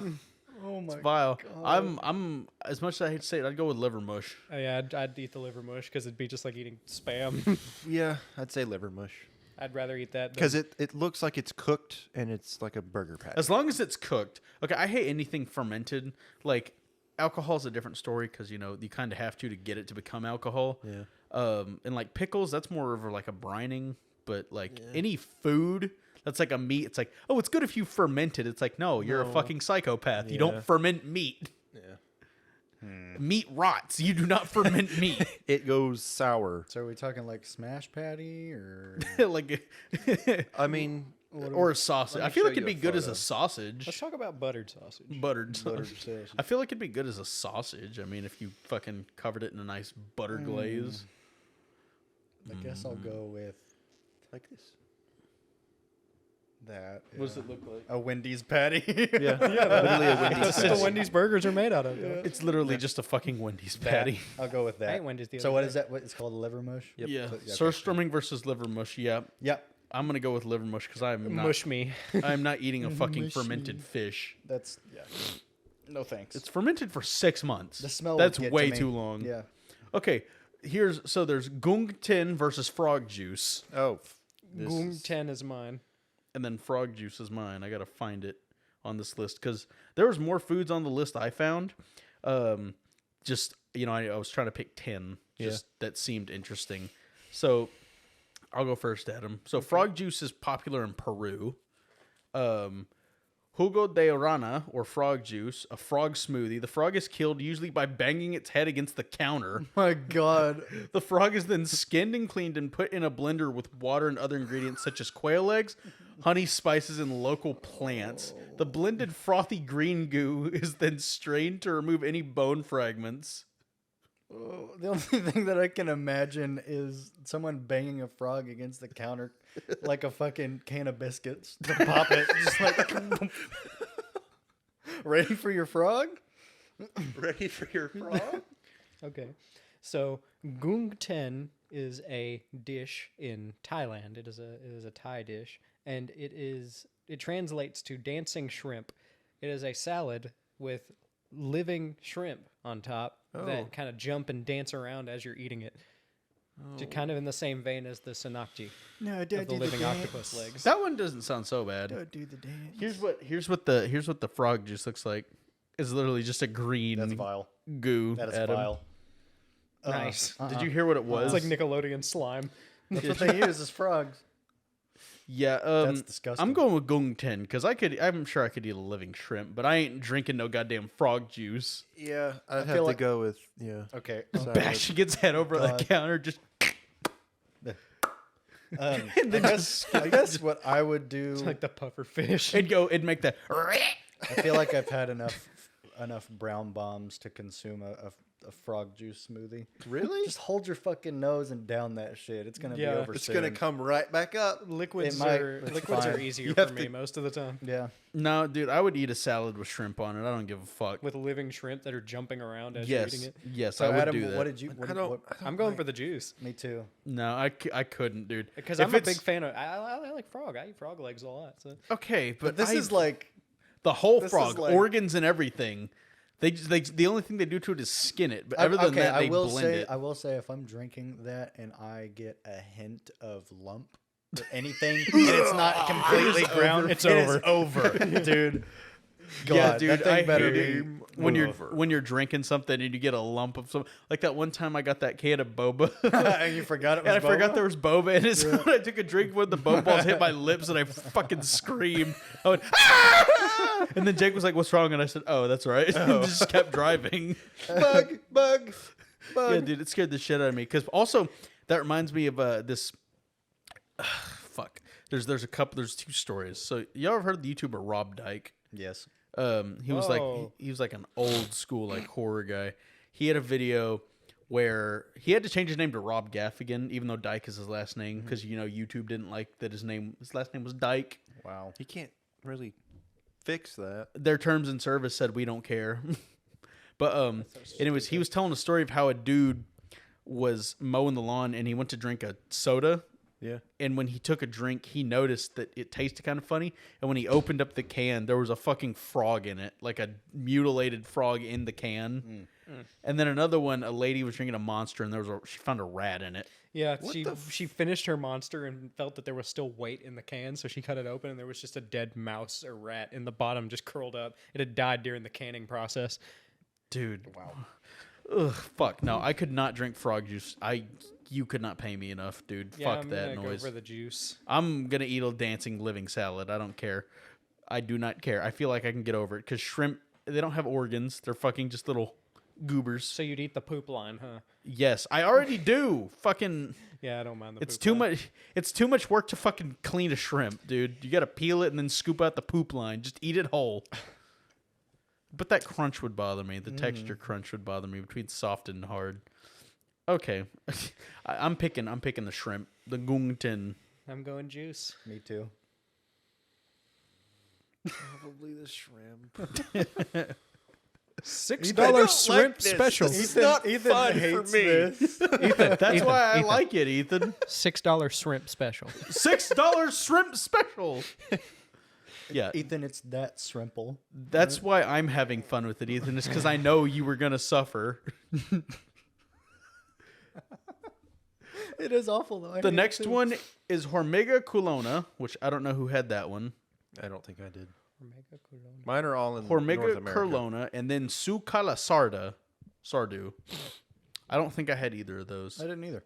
Oh my it's vile. I'm as much as I hate to say it, I'd go with liver mush. Oh, yeah, I'd eat the liver mush because it'd be just like eating spam. Yeah, I'd say liver mush. I'd rather eat that Because it looks like it's cooked and it's like a burger patty. As long as it's cooked. Okay, I hate anything fermented. Like alcohol's a different story because you kind of have to get it to become alcohol. Yeah. And like pickles, that's more of like a brining. But like any food that's like a meat, it's like, oh, it's good if you ferment it. It's like, no, you're a fucking psychopath. You Yeah. don't ferment meat. Yeah. Meat rots. You do not ferment meat. It goes sour. So are we talking like smash patty or? Like, I mean, or a sausage. Let me I feel show like it'd you be a good as photo. a sausage. Let's talk about buttered sausage. Buttered Buttered sausage. sausage. I feel like it'd be good as a sausage. I mean, if you fucking covered it in a nice butter glaze. I guess I'll go with like this. that. What does it look like? A Wendy's patty. Yeah. Literally a Wendy's That's what patty. Wendy's burgers are made out of. It's literally just a fucking Wendy's patty. I'll go with that. I ate Wendy's the So other what day. is that? What it's called? A liver mush. Yep. Yeah. So- yeah, okay. Surströmming versus liver mush. Yeah. Yep. I'm gonna go with liver mush because I'm not. Mush me. I'm not eating a fucking Mush fermented me. fish. That's yeah. No thanks. It's fermented for 6 months. the smell. That's would get way to me. too long. Yeah. Okay. There's gung tin versus frog juice, Oh. This Goong is- 10 is mine. and then frog juice is mine. I gotta find it on this list because there was more foods on the list I found. Just I was trying to pick 10 just that seemed interesting. So I'll go first, Adam. So frog juice is popular in Peru. Jugo de rana, or frog juice, a frog smoothie. The frog is killed usually by banging its head against the counter. My God. The frog is then skinned and cleaned and put in a blender with water and other ingredients such as quail eggs, honey, spices, and local plants. The blended frothy green goo is then strained to remove any bone fragments. The only thing that I can imagine is someone banging a frog against the counter like a fucking can of biscuits to pop it. Just like ready for your frog? Ready for your frog? Okay. So Goong 10 is a dish in Thailand. It is a Thai dish, and it translates to dancing shrimp. It is a salad with living shrimp on top that kind of jump and dance around as you're eating it. Kind of in the same vein as the sonakji, No, of the living octopus legs. That one doesn't sound so bad. Don't do the dance. Here's what the frog juice looks like. It's literally just a green That's vile. goo. That is Adam. vile. Nice. Did you hear what it was? It's like Nickelodeon slime. That's what they use is frogs. Yeah, That's disgusting. I'm going with gung ten because I'm sure I could eat a living shrimp, but I ain't drinking no goddamn frog juice. Yeah, I'd have feel to like- go with Okay. Bash gets head over the counter, just I guess what I would do. It's like the puffer fish. it'd make that. I feel like I've had enough brown bombs to consume a frog juice smoothie. Really? Just hold your fucking nose and down that shit. It's gonna be Yeah. over It's soon. gonna come right back up. Liquids might- are it's liquids are fine. easier You for have me to- most of the time. Yeah. No, dude, I would eat a salad with shrimp on it. I don't give a fuck. With living shrimp that are jumping around as yes, you're eating it. yes, So I would Adam, do that. what did you? What, I don't. what- I'm going for the juice me too. No, I couldn't, dude. because If I'm a it's- big fan of. I like frog. I eat frog legs a lot. So Okay, But this is like the whole this is frog, like- organs and everything. The only thing they do to it is skin it. But other than okay, that, they I will blend say it. I will say if I'm drinking that and I get a hint of lump or anything and it's not completely ground, It's it is over. over, dude. God, Yeah, dude, that thing I better hate be it when over. you're drinking something and you get a lump of something. Like that one time I got that can of boba. and you forgot it was And I forgot boba? there was boba in it. So when I took a drink when the boba balls hit my lips and I fucking screamed. I went, ah! And then Jake was like, "What's wrong?" And I said, "Oh, that's right." And just kept driving. bug. Yeah, dude, it scared the shit out of me. Because also that reminds me of this. Fuck. There's two stories. So y'all ever heard of the YouTuber Rob Dyke? Yes. He was like Oh. he was like an old school like horror guy. He had a video where he had to change his name to Rob Gaffigan, even though Dyke is his last name, because YouTube didn't like that his last name was Dyke. Wow. You can't really fix that. Their terms and service said we don't care. But anyways, he was telling a story of how a dude was mowing the lawn and he went to drink a soda. Yeah. And when he took a drink, he noticed that it tasted kind of funny. And when he opened up the can, there was a fucking frog in it, like a mutilated frog in the can. And then another one, a lady was drinking a Monster, and she found a rat in it. yeah, she finished her Monster and felt that there was still weight in the can, so she cut it open and there was just a dead mouse or rat in the bottom, just curled up. It had died during the canning process. Dude, Wow. ugh, fuck no, I could not drink frog juice. You could not pay me enough, dude. Yeah, Fuck I'm that gonna noise. Go for the juice. I'm gonna eat a dancing living salad. I don't care. I do not care. I feel like I can get over it because shrimp, they don't have organs. They're fucking just little goobers. So you'd eat the poop line, huh? Yes, I already do. Fucking, Yeah, I don't mind the. it's poop too line. much. It's too much work to fucking clean a shrimp, dude. You gotta peel it and then scoop out the poop line. Just eat it whole. But that crunch would bother me. The texture crunch would bother me between soft and hard. Okay, I'm picking the shrimp, the gungten. I'm going juice. Me too. Probably the shrimp. $6 shrimp special. It's not fun for me. Ethan, That's why I Ethan. like it, Ethan. $6 shrimp special. $6 shrimp special. Yeah, Ethan, it's that shrimple. that's why I'm having fun with it, Ethan. It's because I know you were gonna suffer. It is awful though. The next one is Hormiga culona, which I don't know who had that one. I don't think I did. Mine are all in North Hormiga America. culona, and then Sucala sardu. I don't think I had either of those. I didn't either.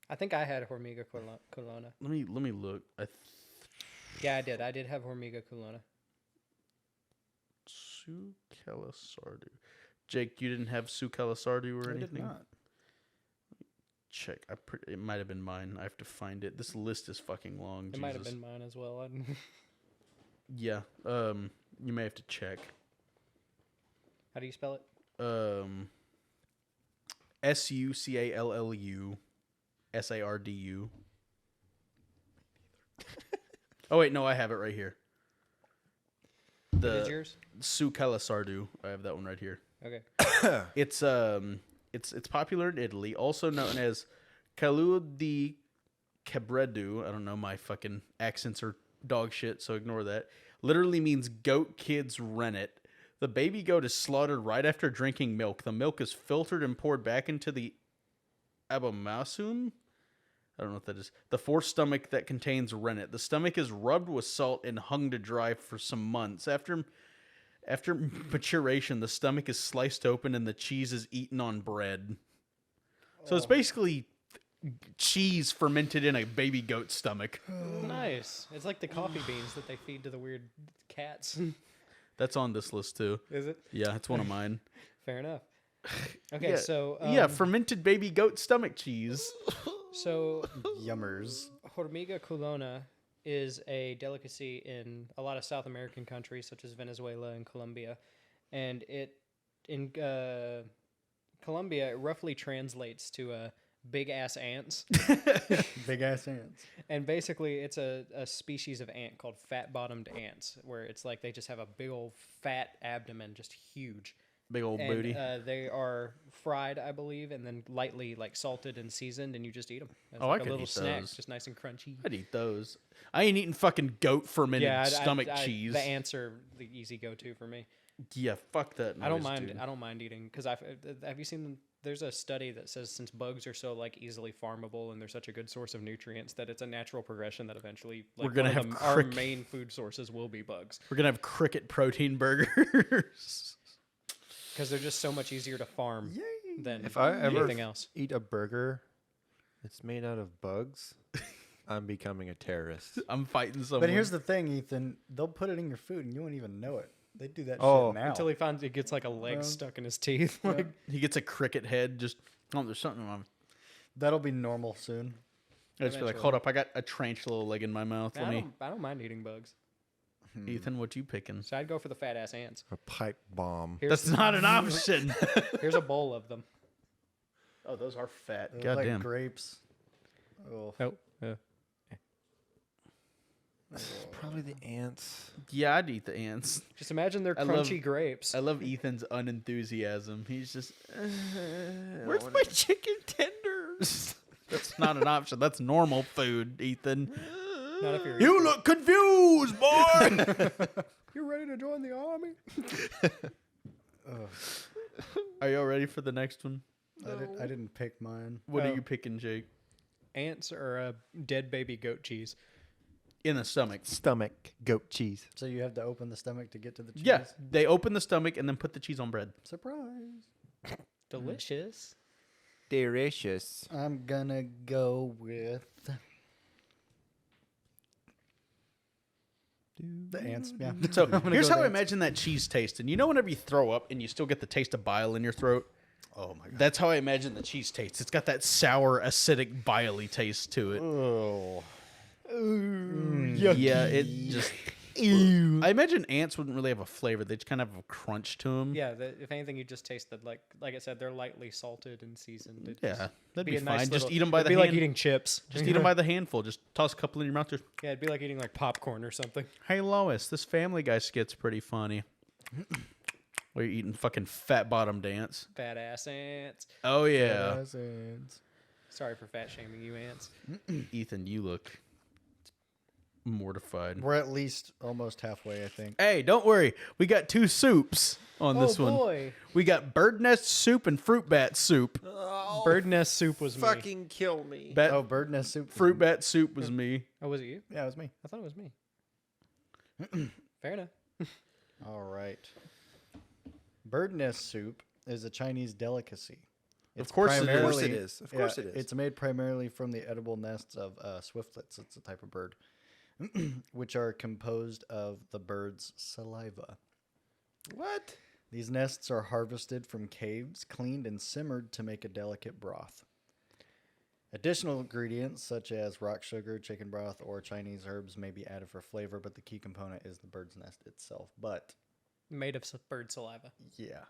I think I had Hormiga Culona. Let me look. Yeah, I did. I did have Hormiga Culona. Sucala sardu. Jake, you didn't have Sucala sardu or I anything? did not. Check. It might have been mine. I have to find it. This list is fucking long. It might have Jesus. been mine as well. Yeah. You may have to check. How do you spell it? Sucallu sardu. Oh wait, no, I have it right here. What is yours? Sucala sardu. I have that one right here. Okay. It's popular in Italy, also known as Calud de Cabredu, I don't know, my fucking accents are dog shit, so ignore that, literally means goat kids rennet. The baby goat is slaughtered right after drinking milk. The milk is filtered and poured back into the abomasum. I don't know what that is. The fourth stomach that contains rennet. The stomach is rubbed with salt and hung to dry for some months. After maturation, the stomach is sliced open and the cheese is eaten on bread. So it's basically cheese fermented in a baby goat stomach. Nice. It's like the coffee beans that they feed to the weird cats. That's on this list too. Is it? Yeah, it's one of mine. Fair enough. Okay, Yeah. so Yeah, fermented baby goat stomach cheese. so Yummers. hormiga culona is a delicacy in a lot of South American countries such as Venezuela and Colombia, and it in Colombia it roughly translates to big ass ants. Big ass ants. And basically, it's a species of ant called fat-bottomed ants, where it's like they just have a big old fat abdomen, just huge. Big old And, booty. they are fried, I believe, and then lightly like salted and seasoned, and you just eat them. As Oh, like I a could little eat snack, those. just nice and crunchy. I'd eat those. I ain't eating fucking goat fermented stomach cheese. The ants are the easy go-to for me. Yeah, fuck that. I don't noise, mind. dude. I don't mind eating because have you seen? There's a study that says since bugs are so like easily farmable and they're such a good source of nutrients that it's a natural progression that eventually like, We're gonna one of have our crick- main food sources will be bugs We're gonna have cricket protein burgers. because they're just so much easier to farm than If I ever anything else. eat a burger that's made out of bugs, I'm becoming a terrorist. I'm fighting someone. But here's the thing, Ethan. They'll put it in your food and you won't even know it. They do that Oh. shit now. Until he finds it gets like a leg Well, stuck in his teeth. Like, he gets a cricket head. Just there's something wrong. That'll be normal soon. I just be like, Eventually. hold up, I got a tarantula leg in my mouth. Let me. I don't mind eating bugs. Ethan, what you picking? So I'd go for the fat ass ants. A pipe bomb. Here's, That's not an option. here's a bowl of them. Oh, those are fat. They look God like damn. grapes. Oh, Oh, yeah. Probably the ants. Yeah, I'd eat the ants. Just imagine they're I love- crunchy grapes. I love Ethan's unenthusiasm. He's just, Where's my chicken tenders? that's not an option. That's normal food, Ethan. Not if you're You look confused, boy. You ready to join the army? Are y'all ready for the next one? I didn't pick mine. What Oh. are you picking, Jake? Ants are dead baby goat cheese. In the stomach. Stomach, goat cheese. So you have to open the stomach to get to the cheese? Yeah, they open the stomach and then put the cheese on bread. Surprise. Delicious. Delicious. I'm gonna go with the ants. Yeah. So I'm gonna here's go how I with ants. imagine that cheese tastes. And you know whenever you throw up and you still get the taste of bile in your throat? Oh my god. That's how I imagine the cheese tastes. It's got that sour, acidic, biley taste to it. Oh. Yeah, it just... I imagine ants wouldn't really have a flavor. They just kind of have a crunch to them. Yeah, if anything, you just taste that like I said, they're lightly salted and seasoned. It'd Yeah, just that'd be be a fine. nice Just little- eat them by it'd the be hand. like eating chips. Just eat them by the handful. Just toss a couple in your mouth. Just, Yeah, it'd be like eating like popcorn or something. hey, Lois, this Family Guy skit's pretty funny. Where you're eating fucking fat bottom dance. Fat ass ants. Oh, yeah. Yes, ants. Sorry for fat shaming you, ants. Ethan, you look mortified. We're at least almost halfway, I think. Hey, don't worry. We got two soups on this one. boy, We got bird nest soup and fruit bat soup. bird nest soup was me. Fucking kill me. Bat, Oh, bird nest soup. fruit bat soup was me. Oh, was it you? Yeah, it was me. I thought it was me. Fair enough. All right. Bird nest soup is a Chinese delicacy. Of course it is. Of course primarily- it is. Of course it is. It's made primarily from the edible nests of swiftlets. It's a type of bird, which are composed of the bird's saliva. What? These nests are harvested from caves, cleaned, and simmered to make a delicate broth. Additional ingredients such as rock sugar, chicken broth, or Chinese herbs may be added for flavor, but the key component is the bird's nest itself. But Made of bird saliva. yeah,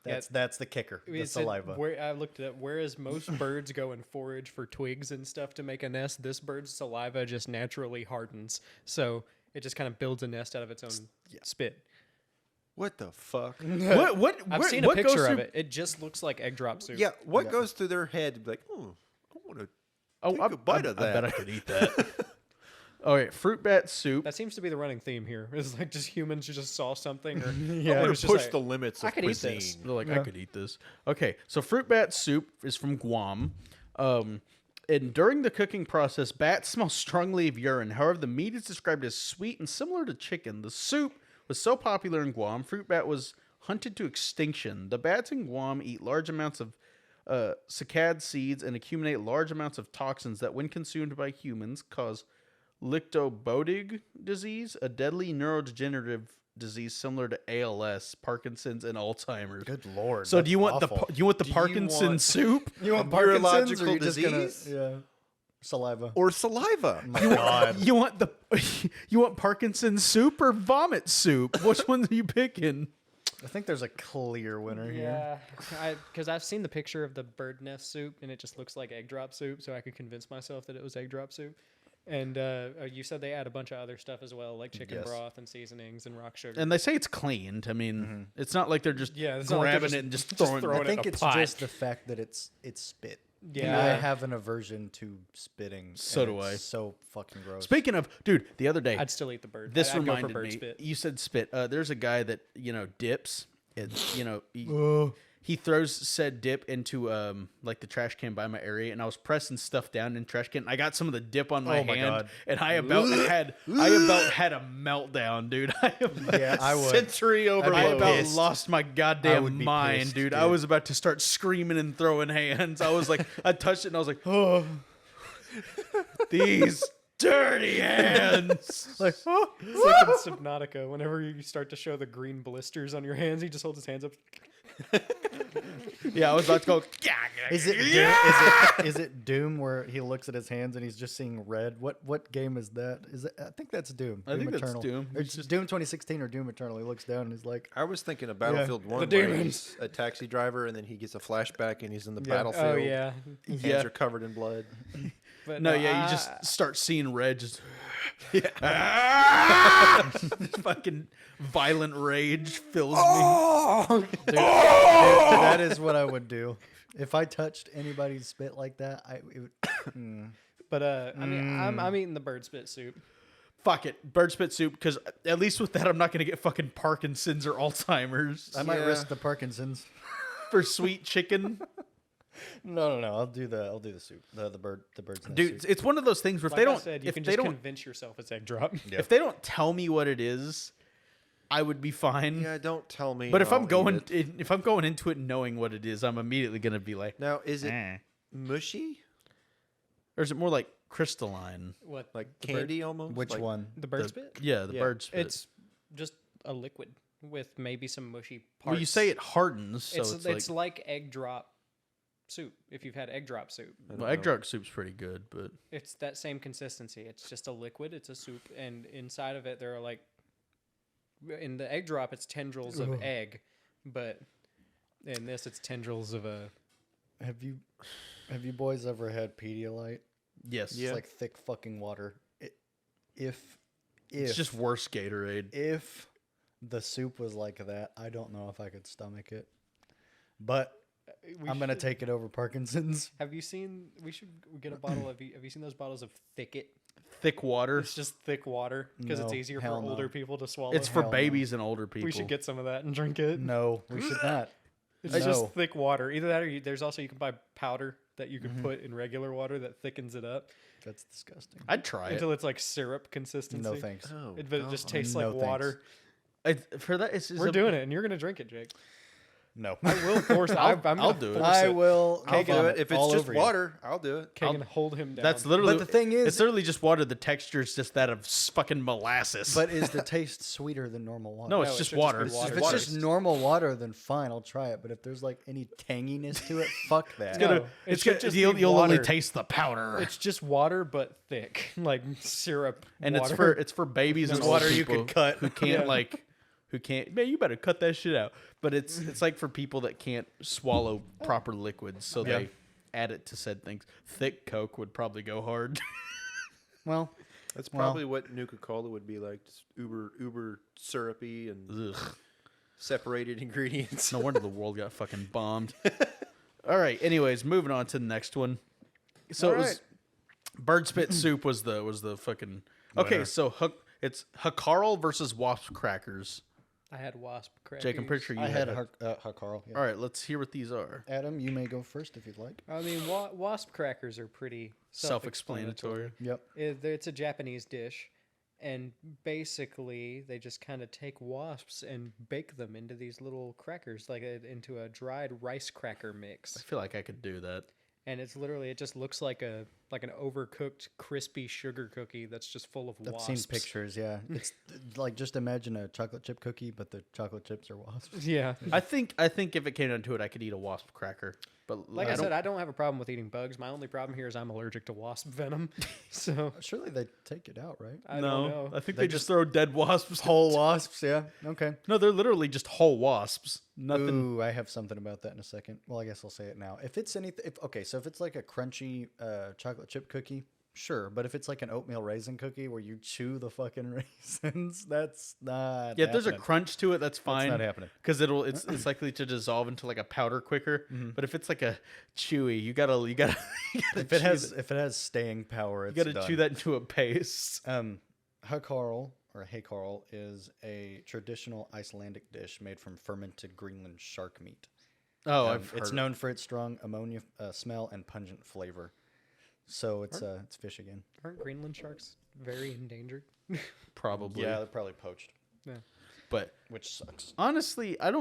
Yeah, that's the kicker. The It's a- saliva. where I looked at whereas most birds go and forage for twigs and stuff to make a nest, this bird's saliva just naturally hardens. So it just kind of builds a nest out of its own spit. What the fuck? What? I've what- seen a what goes picture of through- it. It just looks like egg drop soup. Yeah, what goes through their head? Like, I want to Oh, take a bite of that. I bet I could eat that. All right, fruit bat soup. That seems to be the running theme here. It's like just humans who just saw something, or I it want was to just push like, the limits I of could eat cuisine. this. They're like, I could eat this. Okay, so fruit bat soup is from Guam. And during the cooking process, bats smell strongly of urine. However, the meat is described as sweet and similar to chicken. The soup was so popular in Guam, fruit bat was hunted to extinction. The bats in Guam eat large amounts of cicad seeds and accumulate large amounts of toxins that, when consumed by humans, cause Lictobodig disease, a deadly neurodegenerative disease similar to ALS, Parkinson's, and Alzheimer's. Good lord. So do you want awful. the Do you Parkinson's want- soup? You want a Parkinson's, or neurological you just gonna disease? saliva? Or saliva. My God. You want you want Parkinson's soup or vomit soup? Which one are you picking? I think there's a clear winner here. Yeah, because I've seen the picture of the bird nest soup, and it just looks like egg drop soup, so I could convince myself that it was egg drop soup. And you said they add a bunch of other stuff as well, like chicken Yes. broth and seasonings and rock sugar. And they say it's cleaned. I mean, it's not like they're just Yeah, it's not like they're grabbing just- it and just just throwing. throwing I it think in a it's pot. just the fact that it's spit. Yeah. And I have an aversion to spitting. So and do it's I. So fucking gross. Speaking of, dude, the other day, I'd still eat the bird. this I'd go for reminded bird me. spit. You said spit. There's a guy that dips. And he throws said dip into like the trash can by my area, and I was pressing stuff down in the trash can. I got some of the dip on my Oh my hand, God. and I about had a meltdown, dude. Yeah, I would. Sensory I'd be I overload. about pissed. lost my I goddamn would be mind, pissed, dude. I dude. was about to start screaming and throwing hands. I was like, I touched it, and I was like, oh, these dirty hands. Like, It's like in Subnautica, whenever you start to show the green blisters on your hands, he just holds his hands up. Yeah, I was about to go. is it is it Doom where he looks at his hands and he's just seeing red? What game is that? Is it? I think that's Doom. I think that's Eternal. Doom. Or it's Doom 2016 or Doom Eternal. He looks down and he's like, I was thinking of Battlefield 1 The where demons. he's a taxi driver and then he gets a flashback and he's in the Yeah. battlefield. Oh yeah, Hands Yeah. are covered in blood. but No, yeah, I- you just start seeing red. Just fucking violent rage fills me. dude, that is what I would do if I touched anybody's spit like that. It would, But I mean, I'm eating the bird spit soup. Fuck it, bird spit soup. Because at least with that, I'm not gonna get fucking Parkinson's or Alzheimer's I might Yeah. risk the Parkinson's. for sweet chicken. No. I'll do the soup. The bird's nest Dude, soup. it's one of those things where if Like they I don't, said, you if can they just don't, convince yourself it's egg drop. if they don't tell me what it is, I would be fine. Yeah, don't tell me. But if I'm I'll eat going, it. if I'm going into it knowing what it is, I'm immediately gonna be like, Now, is it eh. mushy? Or is it more like crystalline? What? Like the bird- candy almost? Which Like- one? The bird The- spit? Yeah, the Yeah. bird spit. It's just a liquid with maybe some mushy parts. well, you say it hardens, so it's it's, like like egg drop soup. If you've had egg drop soup, I don't well, egg know. drop soup's pretty good, but it's that same consistency. It's just a liquid. It's a soup, and inside of it there are like, in the egg drop it's tendrils of egg, but in this it's tendrils of a. Have you boys ever had Pedialyte? yes, Yeah. It's like thick fucking water. If it's just worse Gatorade. if the soup was like that, I don't know if I could stomach it. But I'm gonna take it over Parkinson's. Have you seen? We should get a bottle of. Have you seen those bottles of Thicket? Thick water. It's just thick water because it's No, easier for hell no. older people to swallow. It's for hell no. babies and older people. We should get some of that and drink it. No, we should not. It's No. just thick water. Either that or there's also you can buy powder that you can put in regular water that thickens it up That's disgusting. I'd try it. until it's like syrup consistency. No thanks. Oh, But it just God. tastes No like thanks. water. For that, it's We're doing it, and you're gonna drink it, Jake. No. I will force. I'll I'll do it. Force I it. will. I'll do vomit it. If it's all just over you. water, I'll do it. Kagan, hold him down. That's literally. But the thing is- it's literally just water. The texture is just that of fucking molasses. But is the taste sweeter than normal water? no, it's No, it just should just water. be water. If it's Water. just normal water, then fine, I'll try it. But if there's like any tanginess to it, fuck that. No, Gonna- it it's should gonna, just you'll, be you'll only water. taste the powder. It's just water, but thick, like syrup. and water. it's for babies and It's old water you people could cut. who can't Yeah. who can't. Man, you better cut that shit out. But it's like for people that can't swallow proper liquids, so Yeah. they add it to said things. Thick Coke would probably go hard. Well, That's Well- probably what Nuka-Cola would be like. Just uber syrupy and Ugh. separated ingredients. No wonder the world got fucking bombed. All right. Anyways, moving on to the next one. So All it was right. bird spit soup was the fucking okay. Winner. So it's Hakarl versus wasp crackers. I had wasp crackers. Jake, I'm pretty sure you I had had. Carl. Yeah. All right, let's hear what these are. Adam, you may go first if you'd like. I mean, wasp crackers are pretty Self-explanatory. Yep. It's a Japanese dish, and basically they just kind of take wasps and bake them into these little crackers, into a dried rice cracker I mix. feel like I could do that. And it just looks like an overcooked crispy sugar cookie that's just full of I've wasps. seen pictures. Yeah. It's like just imagine a chocolate chip cookie, but the chocolate chips are wasps. Yeah. I think if it came down to it, I could eat a wasp cracker. But Like I said, I don't have a problem with eating bugs. My only problem here is I'm allergic to wasp venom. So Surely they take it out, right? I don't know. I think They they just throw dead wasps. Whole wasps. Yeah. Okay. No, they're literally just whole wasps. Nothing. Ooh, I have something about that in a second. Well, I guess I'll say it now. If it's anything, so if it's like a crunchy chocolate chip cookie, sure. But if it's like an oatmeal raisin cookie where you chew the fucking raisins, that's not. Yeah, if there's a happening. crunch to it, that's fine. not happening. Because it's likely to dissolve into like a powder quicker. But if it's like a chewy, you gotta If it has staying power, it's you gotta done. chew that into a paste. Hakarl or Haykarl is a traditional Icelandic dish made from fermented Greenland shark meat. Oh, It's known for its strong ammonia smell and pungent flavor. So it's fish again. Aren't Greenland sharks very endangered? probably. Yeah, they're probably poached, Yeah. But which sucks. honestly, I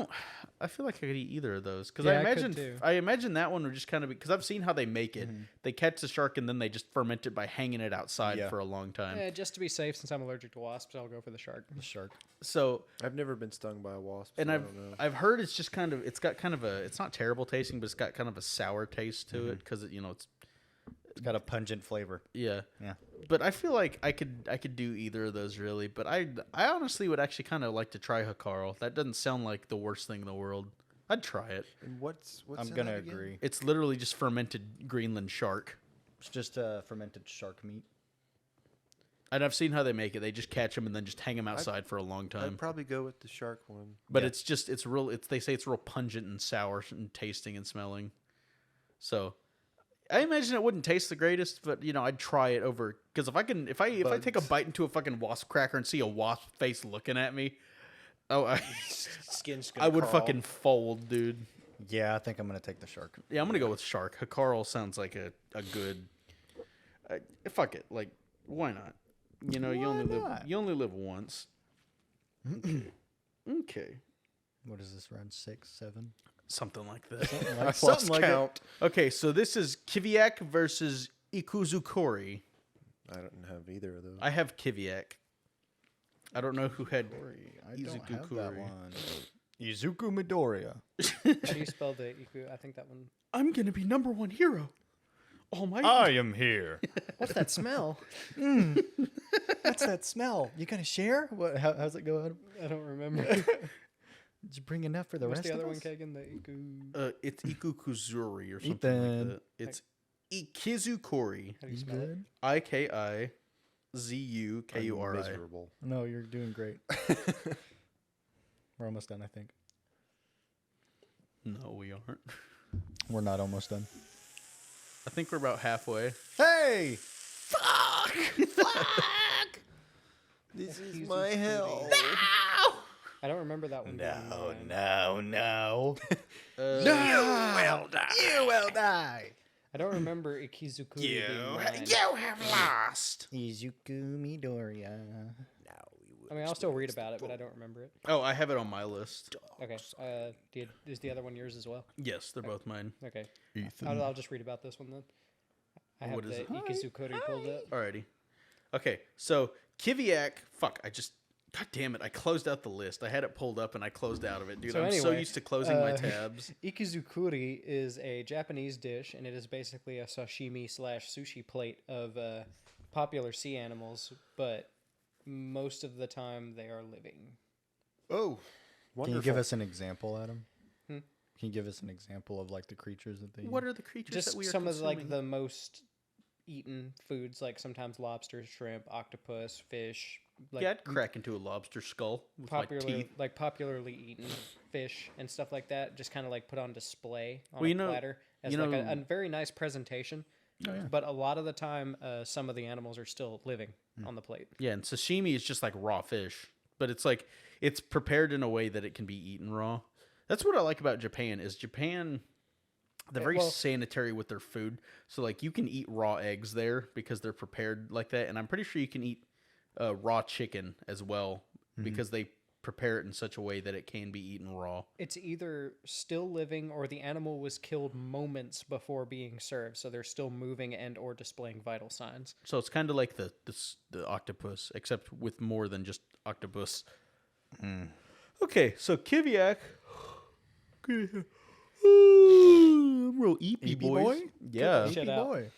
feel like I could eat either of those because Yeah, I could too. I imagine that one would just kind of because I've seen how they make it. They catch the shark and then they just ferment it by hanging it outside Yeah. for a long time. Just to be safe, since I'm allergic to wasps, I'll go for the shark. The shark. So I've never been stung by a wasp. and so I don't know. I've heard it's just kind of it's got kind of a it's not terrible tasting, but it's got kind of a sour taste to it because it's It's got a pungent flavor. yeah. Yeah. But I feel like I could do either of those really. But I honestly would actually kind of like to try Hakarl. That doesn't sound like the worst thing in the world. I'd try it. And what's I'm in gonna that again? agree. It's literally just fermented Greenland shark. It's just fermented shark meat. And I've seen how they make it. They just catch them and then just hang them outside for a long time. I'd probably go with the shark one. But Yeah. they say it's real pungent and sour and tasting and smelling. So I imagine it wouldn't taste the greatest, but I'd try it over because if I take a bite into a fucking wasp cracker and see a wasp face looking at me, Skin's I would fucking fold, dude. Yeah, I think I'm gonna take the shark. Yeah, I'm gonna go with shark. Hakarl sounds like a good. Fuck it, like why not? You only live once. Okay. What is this round 6, 7? Something like that. Like Something like it. Okay, so this is Kiviak versus Ikuzukori. I don't have either of those. I have Kiviak. I don't know who had I don't have that Izukukuri. one. Izuku Midoriya. How do you spell the iku? I think that one. I'm gonna be number one hero. Oh my! am here. What's that smell? What's that smell? You gonna share? What? How's it go, Adam? I don't remember. Did you bring enough for the What's rest the other of one, us? Kagan? The iku. It's Ikukuzuri or something Ethan. like that. It's Ikizukuri. How do you You spell it? good? IKIZUKURI. Miserable. No, you're doing great. We're almost done, I think. No, we aren't. We're not almost done. I think we're about halfway. Hey! This is He's my a hell. I don't remember that one. being mine. no. No. You will die. I don't remember Ikizukuri being mine. have lost. Izuku Midoriya. I mean, I'll still read about it, but I don't remember it. Oh, I have it on my list. Okay. Is the other one yours as well? Yes, they're both mine. Okay. Ethan. I'll just read about this one then. I have What is the it? Ikizukuri pulled up. Alrighty. Okay, so Kiviak. Fuck, God damn it! I closed out the list. I had it pulled up and I closed out of it, dude. So I'm so anyway, used to closing my tabs. Ikizukuri is a Japanese dish, and it is basically a sashimi / sushi plate of popular sea animals, but most of the time they are living. Oh, wonderful. Can you give us an example, Adam? Hmm? Can you give us an example of like the creatures that they What are the creatures Just that we are some of consuming? the most eaten foods, like sometimes lobster, shrimp, octopus, fish. Like Yeah, I'd crack into a lobster skull with my teeth. popularly eaten fish and stuff like that. Just kind of like put on display on Well, a you know- platter as you like know- a very nice presentation. Oh, yeah. But a lot of the time, some of the animals are still living on the plate. Yeah, and sashimi is just like raw fish, but it's like it's prepared in a way that it can be eaten raw. That's what I like about Japan. Is Japan they're very well- sanitary with their food. So like you can eat raw eggs there because they're prepared like that, and I'm pretty sure you can eat raw chicken as well because they prepare it in such a way that it can be eaten raw. It's either still living or the animal was killed moments before being served, so they're still moving and or displaying vital signs. So it's kind of like the octopus, except with more than just octopus. Okay, so kiviak. I'm real eepy, boys. Yeah. Shit Eepy out. boy.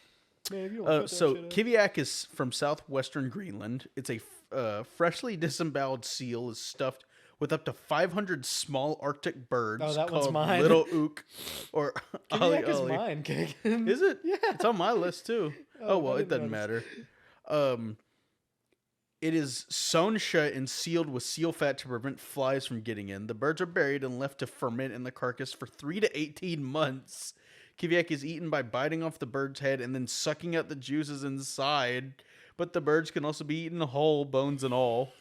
Man, if you don't cut that So shit out. kiviak is from southwestern Greenland. It's a freshly disemboweled seal is stuffed with up to 500 small Arctic birds Oh, that one's called mine. little ook or ollie Kiviak is ollie. mine, Kagan. Is it? Yeah. It's on my list too. Oh, well, I it doesn't didn't matter. It is sewn shut and sealed with seal fat to prevent flies from getting in. The birds are buried and left to ferment in the carcass for 3 to 18 months. Kiviak is eaten by biting off the bird's head and then sucking out the juices inside. But the birds can also be eaten whole, bones and all.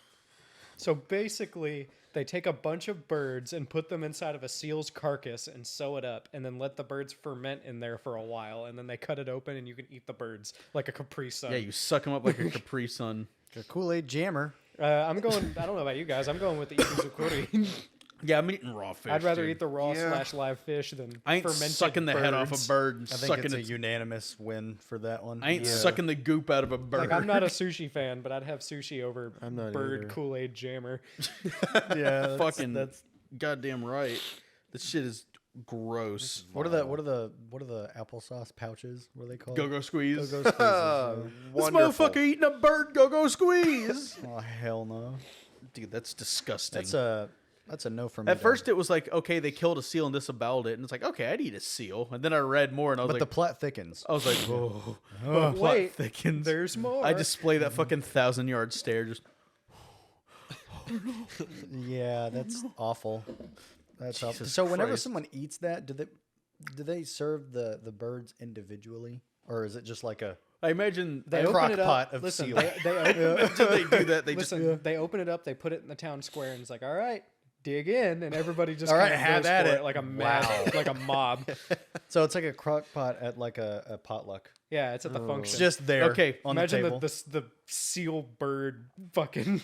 So basically, they take a bunch of birds and put them inside of a seal's carcass and sew it up, and then let the birds ferment in there for a while, and then they cut it open and you can eat the birds like a Capri Sun. Yeah, you suck them up like a Capri Sun. A Kool-Aid jammer. I'm going. I don't know about you guys. I'm going with the ikizukuri. Yeah, I'm eating raw fish. I'd rather dude. eat the raw Yeah. / live fish than I ain't fermented sucking the head off birds. a bird and I think sucking it's a its unanimous win for that one. I ain't sucking the goop out of a bird. Like, I'm not a sushi fan, but I'd have sushi over I'm not bird either. Kool-Aid jammer. Yeah, fucking that's goddamn right. This shit is gross. what are the applesauce pouches? What are they called? Go squeeze. Go-Go squeezes. This Wonderful. motherfucker eating a bird go squeeze. Oh hell no. Dude, that's disgusting. That's a no for me. At first it was like, okay, they killed a seal and disemboweled it, and it's like, okay, I'd eat a seal. And then I read more and I was but the like, plot thickens. I was like, whoa. But Plot wait, thickens. there's more. I display that fucking 1,000-yard stare. Just Yeah, that's awful. That's awful. Jesus So whenever Christ. someone eats that, do they serve the birds individually, or is it just like a I imagine They a open crock it up. pot of Listen, seal? they open, they do that. They just listen, they open it up, they put it in the town square, and it's like, all right, dig in, and everybody just All right, kinda have goes at for it. like a mad, like a mob. So it's like a crock pot at like a potluck. Yeah, it's at the It's function. just there. Okay, on Imagine the table. the seal bird fucking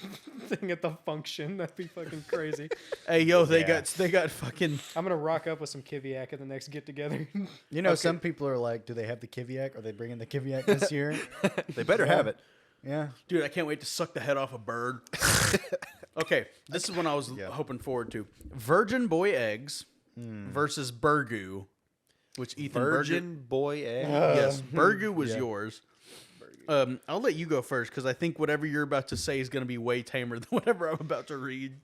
thing at the function. That'd be fucking crazy. hey yo, they Yeah. got fucking I'm gonna rock up with some kiviak at the next get together. You know, some people are like, do they have the kiviak? Are they bringing the kiviak this year? They better have it. Yeah. dude. I can't wait to suck the head off a bird. Okay, this is one I was Yeah. hoping forward to: Virgin boy eggs versus burgoo, which Ethan Virgin boy egg. Yes, burgoo was Yeah. yours. I'll let you go first because I think whatever you're about to say is going to be way tamer than whatever I'm about to read.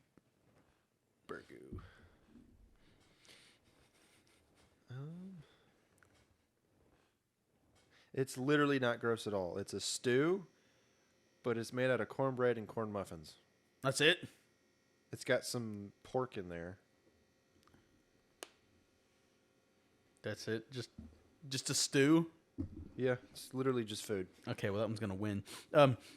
Burgoo. It's literally not gross at all. It's a stew, but it's made out of cornbread and corn muffins. That's it. It's got some pork in there. That's it. Just a stew. Yeah, it's literally just food. Okay, well that one's gonna win.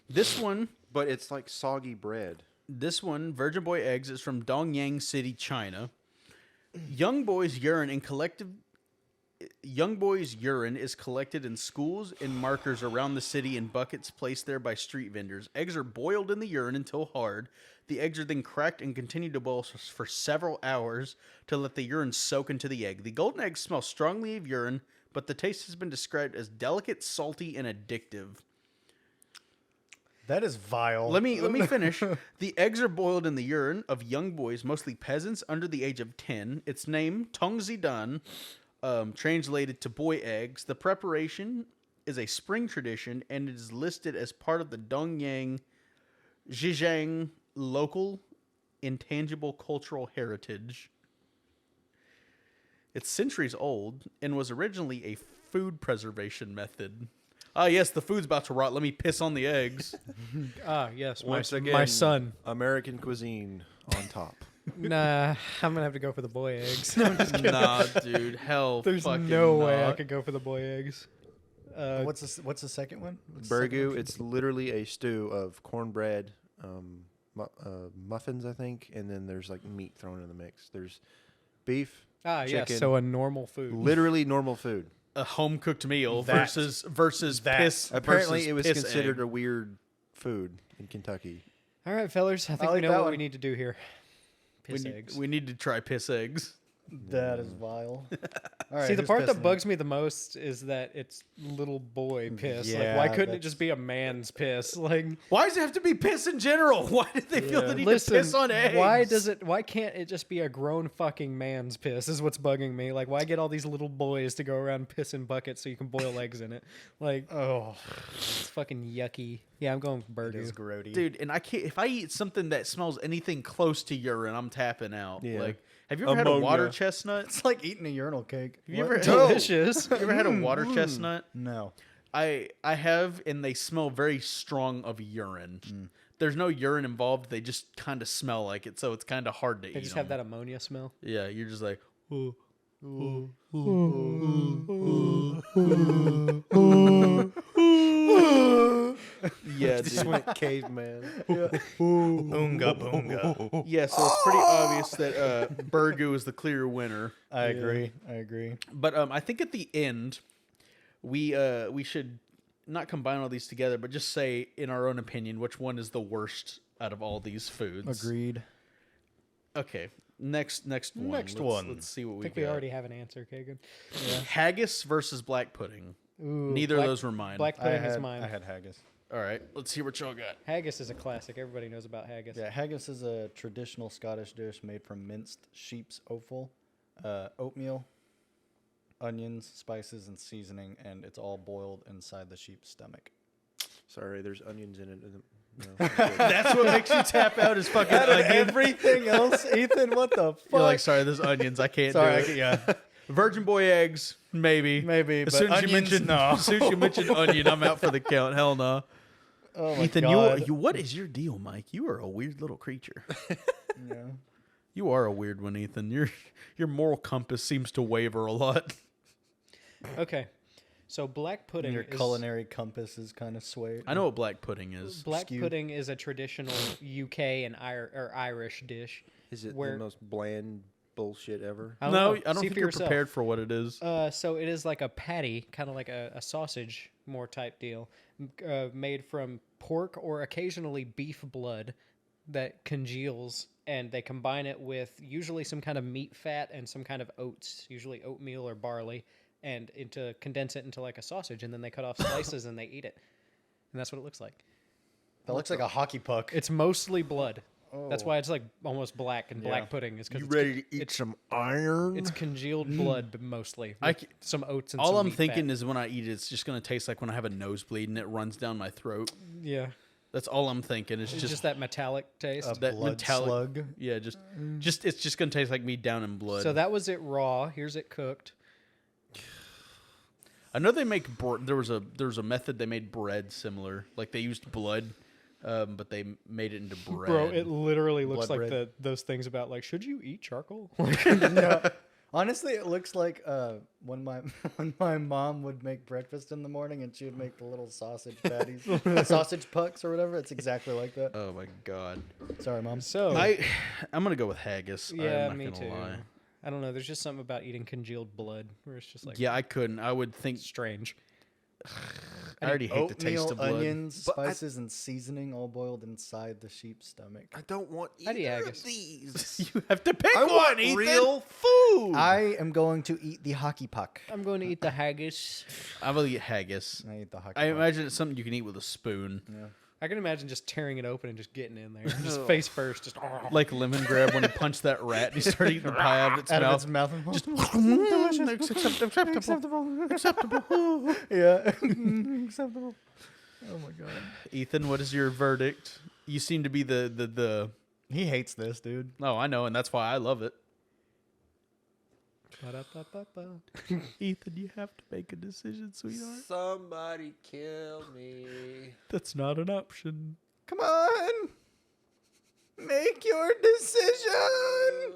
This one, But it's like soggy bread. Virgin Boy Eggs, is from Dongyang City, China. Young boys' urine is collected in schools and markers around the city in buckets placed there by street vendors. Eggs are boiled in the urine until hard. The eggs are then cracked and continue to boil for several hours to let the urine soak into the egg. The golden eggs smell strongly of urine, but the taste has been described as delicate, salty, and addictive. That is vile. Let me finish. The eggs are boiled in the urine of young boys, mostly peasants under the age of 10. Its name, Tongzidan, translated to boy eggs. The preparation is a spring tradition and it is listed as part of the Dongyang Zhejiang local intangible cultural heritage. It's centuries old and was originally a food preservation method. Ah, yes, the food's about to rot. Let me piss on the eggs. Ah, yes, Once my again, son. American cuisine on top. Nah, I'm gonna have to go for the boy eggs. No, I'm just kidding. Nah, dude, hell, There's fucking no way I not. could go for the boy eggs. What's the second one? What's the second Burgoo. option? It's literally a stew of cornbread, muffins, I think, and then there's like meat thrown in the mix. There's beef, Yes. chicken. So a normal food. Literally normal food. A home cooked meal That- versus that- piss. Apparently, versus it was piss considered egg. a weird food in Kentucky. All right, fellas. I think we like know that what one. we need to do here. Piss we eggs. we need to try piss eggs. That is vile. All right, See, the who's part that pissing? bugs me the most is that it's little boy piss. Like, Yeah, why couldn't it that's- just be a man's piss? Like, Why does it have to be piss in general? Why did they feel the need listen, to piss on eggs? why can't it just be a grown fucking man's piss is what's bugging me. Like, why get all these little boys to go around pissing buckets so you can boil eggs in it? Like, Oh, it's fucking yucky. Yeah, I'm going with it is burger. grody. Dude, and I can't. If I eat something that smells anything close to urine, I'm tapping out. Yeah. Like, have you ever had a water Ammonia. chestnut? It's like eating a urinal cake. Have you What? ever Delicious. You ever had a water chestnut? No. I have, and they smell very strong of urine. There's no urine involved. They just kind of smell like it, so it's kind of hard to They eat. just have 'em. that ammonia smell. Yeah, you're just like, ooh. Yeah, Just dude. went caveman. Oonga boonga. Yeah, so it's pretty obvious that Burgoo is the clear winner. I agree. I agree. But I think at the end, we should not combine all these together, but just say, in our own opinion, which one is the worst out of all these foods. Agreed. Okay, next one. Next Let's- one. Let's see what I we think got. we already have an answer, Kagan. Haggis versus black pudding. Ooh, Neither black- of those were mine. Black I pudding is had, mine. I had haggis. All right, let's hear what y'all got. Haggis is a classic. Everybody knows about haggis. Yeah, haggis is a traditional Scottish dish made from minced sheep's offal, oatmeal, onions, spices, and seasoning, and it's all boiled inside the sheep's stomach. Sorry, there's onions in it. No, I'm good. That's what makes you tap out is fucking onion. Everything else, Ethan, what the fuck? You're like, sorry, there's onions. I can't Sorry, do it. yeah, Virgin boy eggs, maybe. maybe. As But soon as you onions, mention no. as soon as you mention onion, I'm out for the count. Hell no. Oh my Ethan, God. you what is your deal, Mike? You are a weird little creature. Yeah. You are a weird one, Ethan. Your moral compass seems to waver a lot. Okay, so black pudding. Your is, culinary compass is kind of swayed. I know what black pudding is. Black skewed. pudding is a traditional UK and Irish dish. Is it Where- the most bland bullshit ever? I don't No, know. I don't See think for you're yourself. prepared for what it is. So it is like a patty, kind of like a sausage, more type deal, made from pork or occasionally beef blood that congeals, and they combine it with usually some kind of meat fat and some kind of oats, usually oatmeal or barley, and condense it into like a sausage, and then they cut off slices and they eat it, and that's what it looks like. That looks like a hockey puck. It's mostly blood. That's Oh. why it's like almost black and black pudding is because You ready to eat some iron? it's congealed blood, but mostly I with c- some oats and All some I'm meat thinking fat. is when I eat it, it's just going to taste like when I have a nosebleed and it runs down my throat. Yeah, That's all I'm thinking. It's it's just, just that metallic taste. a that blood metallic- slug. yeah, just it's just going to taste like me down in blood. So that was it raw. Here's it cooked. I know they make there was a method they made bread similar. Like they used blood, but they made it into bread. Bro, it literally looks Blood like bread. those things about like, should you eat charcoal? No. Honestly, it looks like when my mom would make breakfast in the morning and she would make the little sausage patties, sausage pucks or whatever. It's exactly like that. Oh my god. Sorry, mom. So I'm gonna go with haggis. yeah, I'm me not gonna too. lie. I don't know. There's just something about eating congealed blood where it's just like Yeah, I couldn't. I would think. strange. I already hate the taste Oatmeal, of blood. onions, But I- spices, and seasoning all boiled inside the sheep's stomach. I don't want I'd eat either haggis. of these. You have to pick I one, want Ethan. real food. I am going to eat the hockey puck. I'm going to eat the haggis. I will eat haggis. I eat the hockey I puck. imagine it's something you can eat with a spoon, Yeah. I can imagine just tearing it open and just getting in there, just face first, just like lemon grab when he punched that rat and he started eating the pie out of its Out mouth. of its mouth. Just Acceptable. Acceptable. yeah. Acceptable. Oh my god. Ethan, what is your verdict? You seem to be the. He hates this, dude. Oh, I know, and that's why I love it. Ba-da-ba-ba-ba. Ethan, you have to make a decision, sweetheart. Somebody kill me. That's not an option. Come on. Make your decision.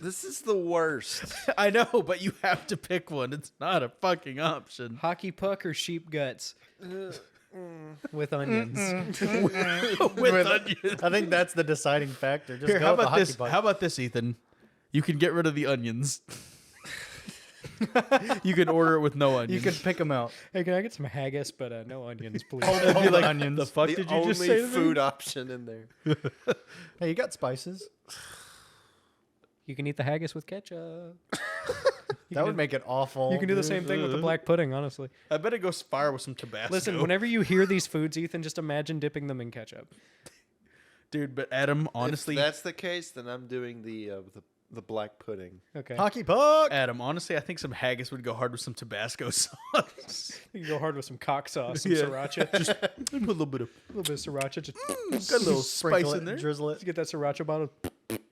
This is the worst. I know, but you have to pick one. It's not a fucking option. Hockey puck or sheep guts with onions. With onions. I think that's the deciding factor. Just Here, go how with the about hockey this? puck. How about this, Ethan? You can get rid of the onions. You can order it with no onions. You can pick them out. Hey, can I get some haggis, but no onions, please? Hold Be like, onions. the fuck The did you only just say to me? food option in there. Hey, you got spices. You can eat the haggis with ketchup. That would make it awful. You can do the same thing with the black pudding, honestly. I bet it goes fire with some Tabasco. Listen, whenever you hear these foods, Ethan, just imagine dipping them in ketchup. dude. But Adam, honestly, If that's the case, then I'm doing the black pudding. Okay. Hockey puck. Adam, honestly, I think some haggis would go hard with some Tabasco sauce. You can go hard with some cock sauce, some Yeah. siracha. Just a Put a little bit of little bit of siracha. Just got a little Sprinkle spice it, in there. drizzle it. get that sriracha bottle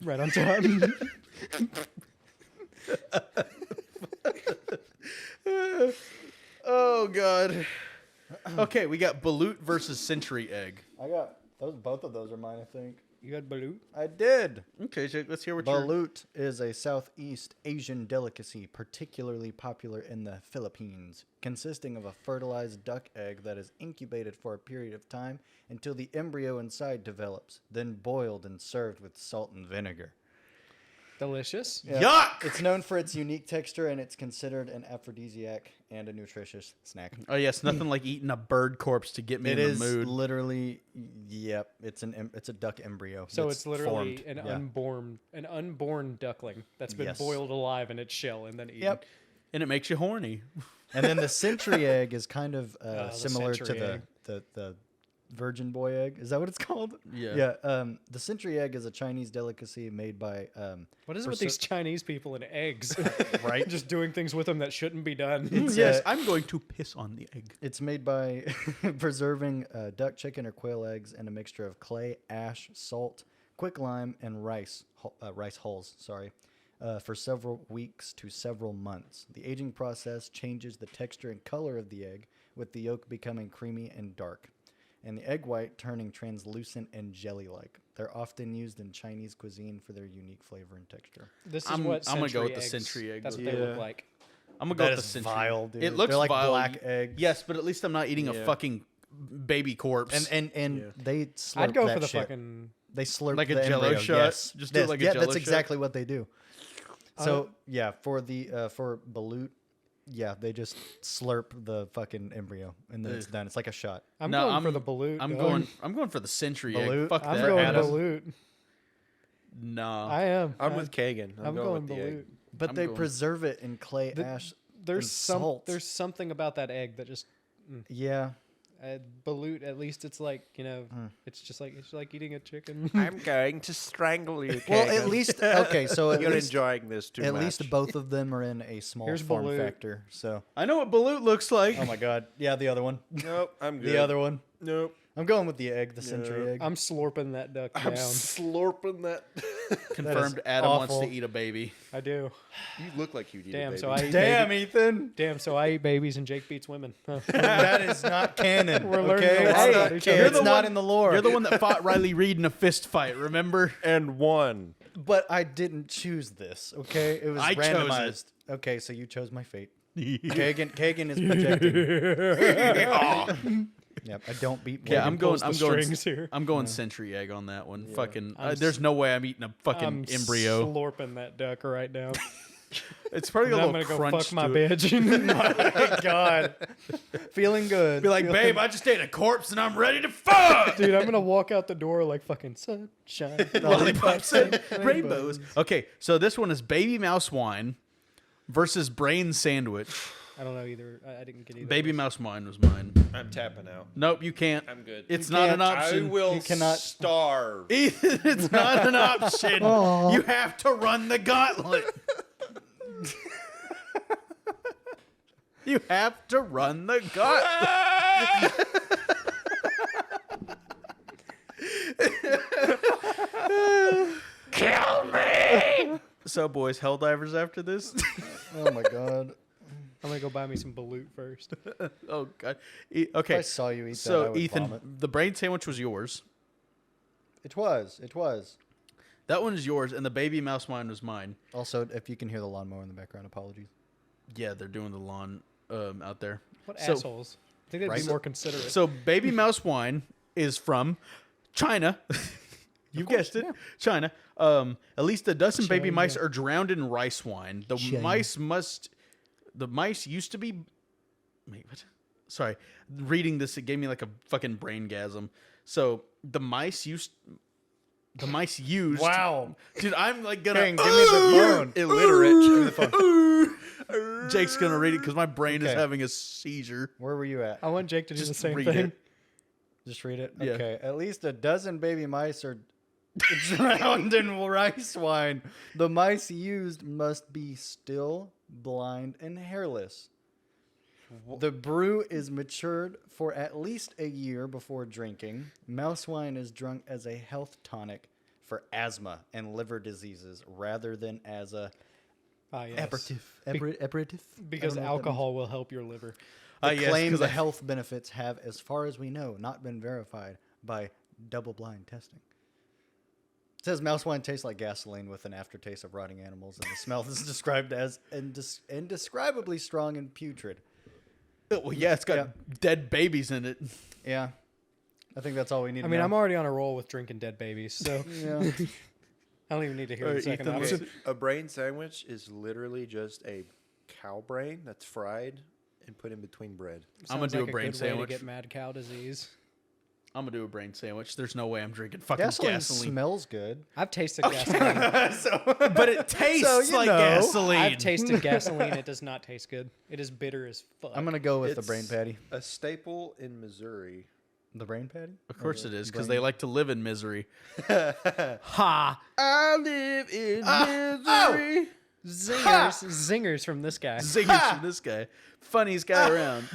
right on top. Oh god. Okay, we got balut versus century egg. I got those. Both of those are mine, I think. You got balut? I did. Okay, Jake, let's hear what you're. Balut is a Southeast Asian delicacy, particularly popular in the Philippines, consisting of a fertilized duck egg that is incubated for a period of time until the embryo inside develops, then boiled and served with salt and vinegar. Delicious. Yeah. Yuck! It's known for its unique texture, and it's considered an aphrodisiac and a nutritious snack. Oh yes, nothing like eating a bird corpse to get me It in is the mood. literally, yep. It's a duck embryo. So that's it's literally formed. an unborn duckling that's been Yes. boiled alive in its shell and then eaten. Yep. And it makes you horny. And then the century egg is kind of the similar to century the virgin boy egg. Is that what it's called? Yeah. Yeah. The century egg is a Chinese delicacy made by. What is it with these Chinese people and eggs? Right. Just doing things with them that shouldn't be done. It's, Yes, I'm going to piss on the egg. It's made by preserving duck, chicken, or quail eggs in a mixture of clay, ash, salt, quicklime, and rice hulls. Sorry. For several weeks to several months. The aging process changes the texture and color of the egg, with the yolk becoming creamy and dark, and the egg white turning translucent and jelly-like. They're often used in Chinese cuisine for their unique flavor and texture. This is I'm what gonna go century with the eggs- century egg. That's what they Yeah. look like. I'm gonna go That with the is century. vile, dude. It looks They're like vile. black eggs. Yes, but at least I'm not eating a Yeah. fucking baby corpse. And Yeah. they slurp I'd go that for the shit. fucking. They slurp Like a the Jell-O embryo. shot? Yes. Just do it Yes. like a yeah, Jell-O that's shot? exactly what they do. So yeah, for the for balut, yeah, they just slurp the fucking embryo and then it's done. It's like a shot. I'm No, going for the balut. I'm dog. going for the century Balut? egg. Fuck I'm that. going Adam. balut. Nah. I am. I'm with Kagan. I'm going with the egg. balut. But I'm they going- preserve it in clay, ash, There's and some. salt. There's something about that egg that just yeah. balut. At least it's like it's just like eating a chicken. I'm going to strangle you, Kagan. Well, at least okay. So at You're least enjoying this too at much. least both of them are in a small Here's form balut. factor. So I know what balut looks like. oh my god, yeah, the other one, Nope, I'm good. the other one. Nope. I'm going with the egg, the century Yeah. egg. I'm slurping that duck I'm down. slurping that. Confirmed. is Adam wants awful. to eat a baby. I do. You look like you'd eat Damn. a baby. So I eat Damn, baby- Ethan. Damn. So I eat babies and Jake beats women. Huh. That is not canon. We're learning okay? a lot Hey, about each other. it's You're the not one- in the lore. You're the one that fought Riley Reed in a fist fight. Remember? and one. But I didn't choose this. Okay, it was I chose it. randomized. Okay, so you chose my fate. Kagan is projecting. Yep, I don't beat. Yeah, Morgan. I'm going. pulls the I'm going. strings here. I'm going century egg on that one. Fucking. I'm There's no way I'm eating a fucking I'm embryo. slurping that duck right now. It's probably And a I'm little gonna go crunch fuck my to it. bitch. My God, feeling good. Be like, babe, I just ate a corpse and I'm ready to fuck. Dude, I'm gonna walk out the door like fucking sunshine. Lollipops and rainbows. Okay, so this one is baby mouse wine versus brain sandwich. I don't know either. I didn't get either. Baby mouse wine was mine. I'm tapping out. Nope, you can't. I'm good. It's You not can't. an option. I will You cannot- starve. Ethan, it's not an option. You have to run the gauntlet. You have to run the gauntlet. Kill me! So, boys, hell divers after this? Oh my God. I'm gonna go buy me some balut first. Oh, God. If Okay. I saw you eat that, I So, would Ethan, vomit. the brain sandwich was yours. It was. It was. That one's yours, and the baby mouse wine was mine. Also, if you can hear the lawnmower in the background, apologies. Yeah, they're doing the lawn out there. What So- assholes? I think they'd Right? be more considerate. So baby mouse wine is from China. You guessed it, China. At least a dozen baby China. mice are drowned in rice wine. The mice used to be. Wait, what? Sorry, reading this, it gave me like a fucking braingasm. So the mice used. Wow. Dude, I'm like gonna Dang, give me the phone. Illiterate. Give me the phone. Jake's gonna read it because my brain is Okay. having a seizure. Where were you at? I want Jake to do the Just same read thing. it. Just read it. Yeah. Okay. At least a dozen baby mice are drowned in rice wine. The mice used must be still, blind, and hairless. The brew is matured for at least a year before drinking. Mouse wine is drunk as a health tonic for asthma and liver diseases rather than as a Yes. aperitif. Be- Aperitif? Because I don't know what that alcohol will help your liver. means. The claim because the health benefits have, as far as we know, not been verified by double-blind testing. It says mouse wine tastes like gasoline with an aftertaste of rotting animals, and the smell is described as indescribably strong and putrid. Well, yeah, it's got dead babies in it. Yeah, I think that's all we need. I to mean, know. I'm already on a roll with drinking dead babies, so Yeah. I don't even need to hear All the right, second Ethan, option. A brain sandwich is literally just a cow brain that's fried and put in between bread. I'm gonna Sounds do like a brain good way sandwich. to get mad cow disease. I'm gonna do a brain sandwich. There's no way I'm drinking fucking Gasoline gasoline. smells good. I've tasted gasoline. But it tastes So, you like know, gasoline. I've tasted gasoline. It does not taste good. It is bitter as fuck. I'm gonna go with the It's brain patty. A staple in Missouri. The brain patty? Of course it is, because brain- they like to live in misery. Ha! I live in misery. Zingers from this guy. Zingers from this guy. Funniest guy around.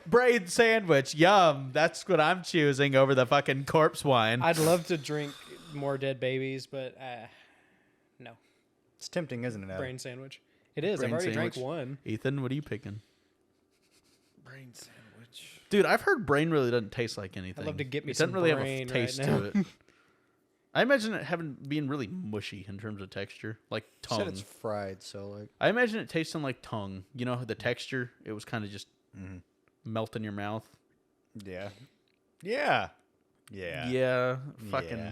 Brain sandwich. Yum. That's what I'm choosing over the fucking corpse wine. I'd love to drink more dead babies, but no. It's tempting, isn't it? Adam? Brain sandwich. It is. Brain I've already sandwich. drank one. Ethan, what are you picking? Brain sandwich. Dude, I've heard brain really doesn't taste like anything. I'd love to get me it doesn't some really brain have a taste right now. to it. I imagine it being really mushy in terms of texture, like You tongue. said it's fried, so like I imagine it tasting like tongue. You know, the texture, it was kind of just melt in your mouth. yeah. Yeah. Yeah. Yeah, fucking. Yeah.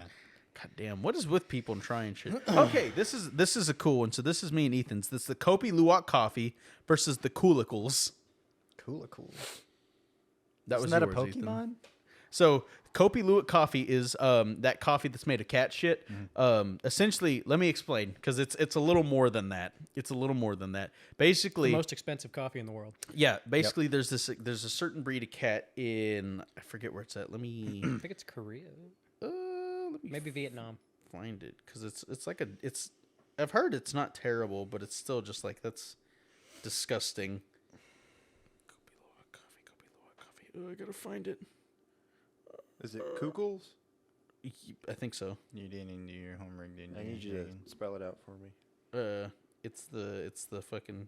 God damn, what is with people and trying shit? Okay, this is a cool one. So this is me and Ethan's. This is the Kopi Luwak coffee versus the Coolicles. Cool. That Isn't was that a yours, Ethan. Pokemon? So Kopi Luwak coffee is that coffee that's made of cat shit. Essentially, let me explain because it's a little more than that. It's a little more than that. Basically, The most expensive coffee in the world. yeah. Basically, there's a certain breed of cat in I forget where it's at. Let me I think it's Korea. Maybe Vietnam. find it because it's like it's. I've heard it's not terrible, but it's still just like that's disgusting. Kopi Luwak coffee. Oh, I gotta find it. Is it Kukels? I think so. You didn't do your homework, didn't you? I need you to spell it out for me. It's the fucking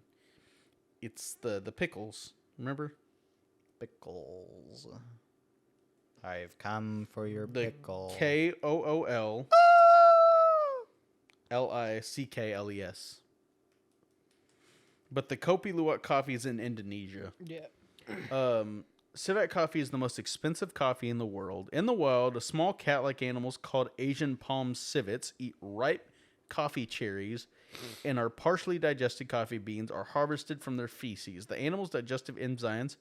it's the pickles. Remember Pickles. I've come for your the pickle. KOOLLICKLES. But the Kopi Luwak coffee is in Indonesia. Yeah. Civet coffee is the most expensive coffee in the world. In the wild, a small cat-like animals called Asian palm civets eat ripe coffee cherries, and our partially digested coffee beans are harvested from their feces. The animal's digestive enzymes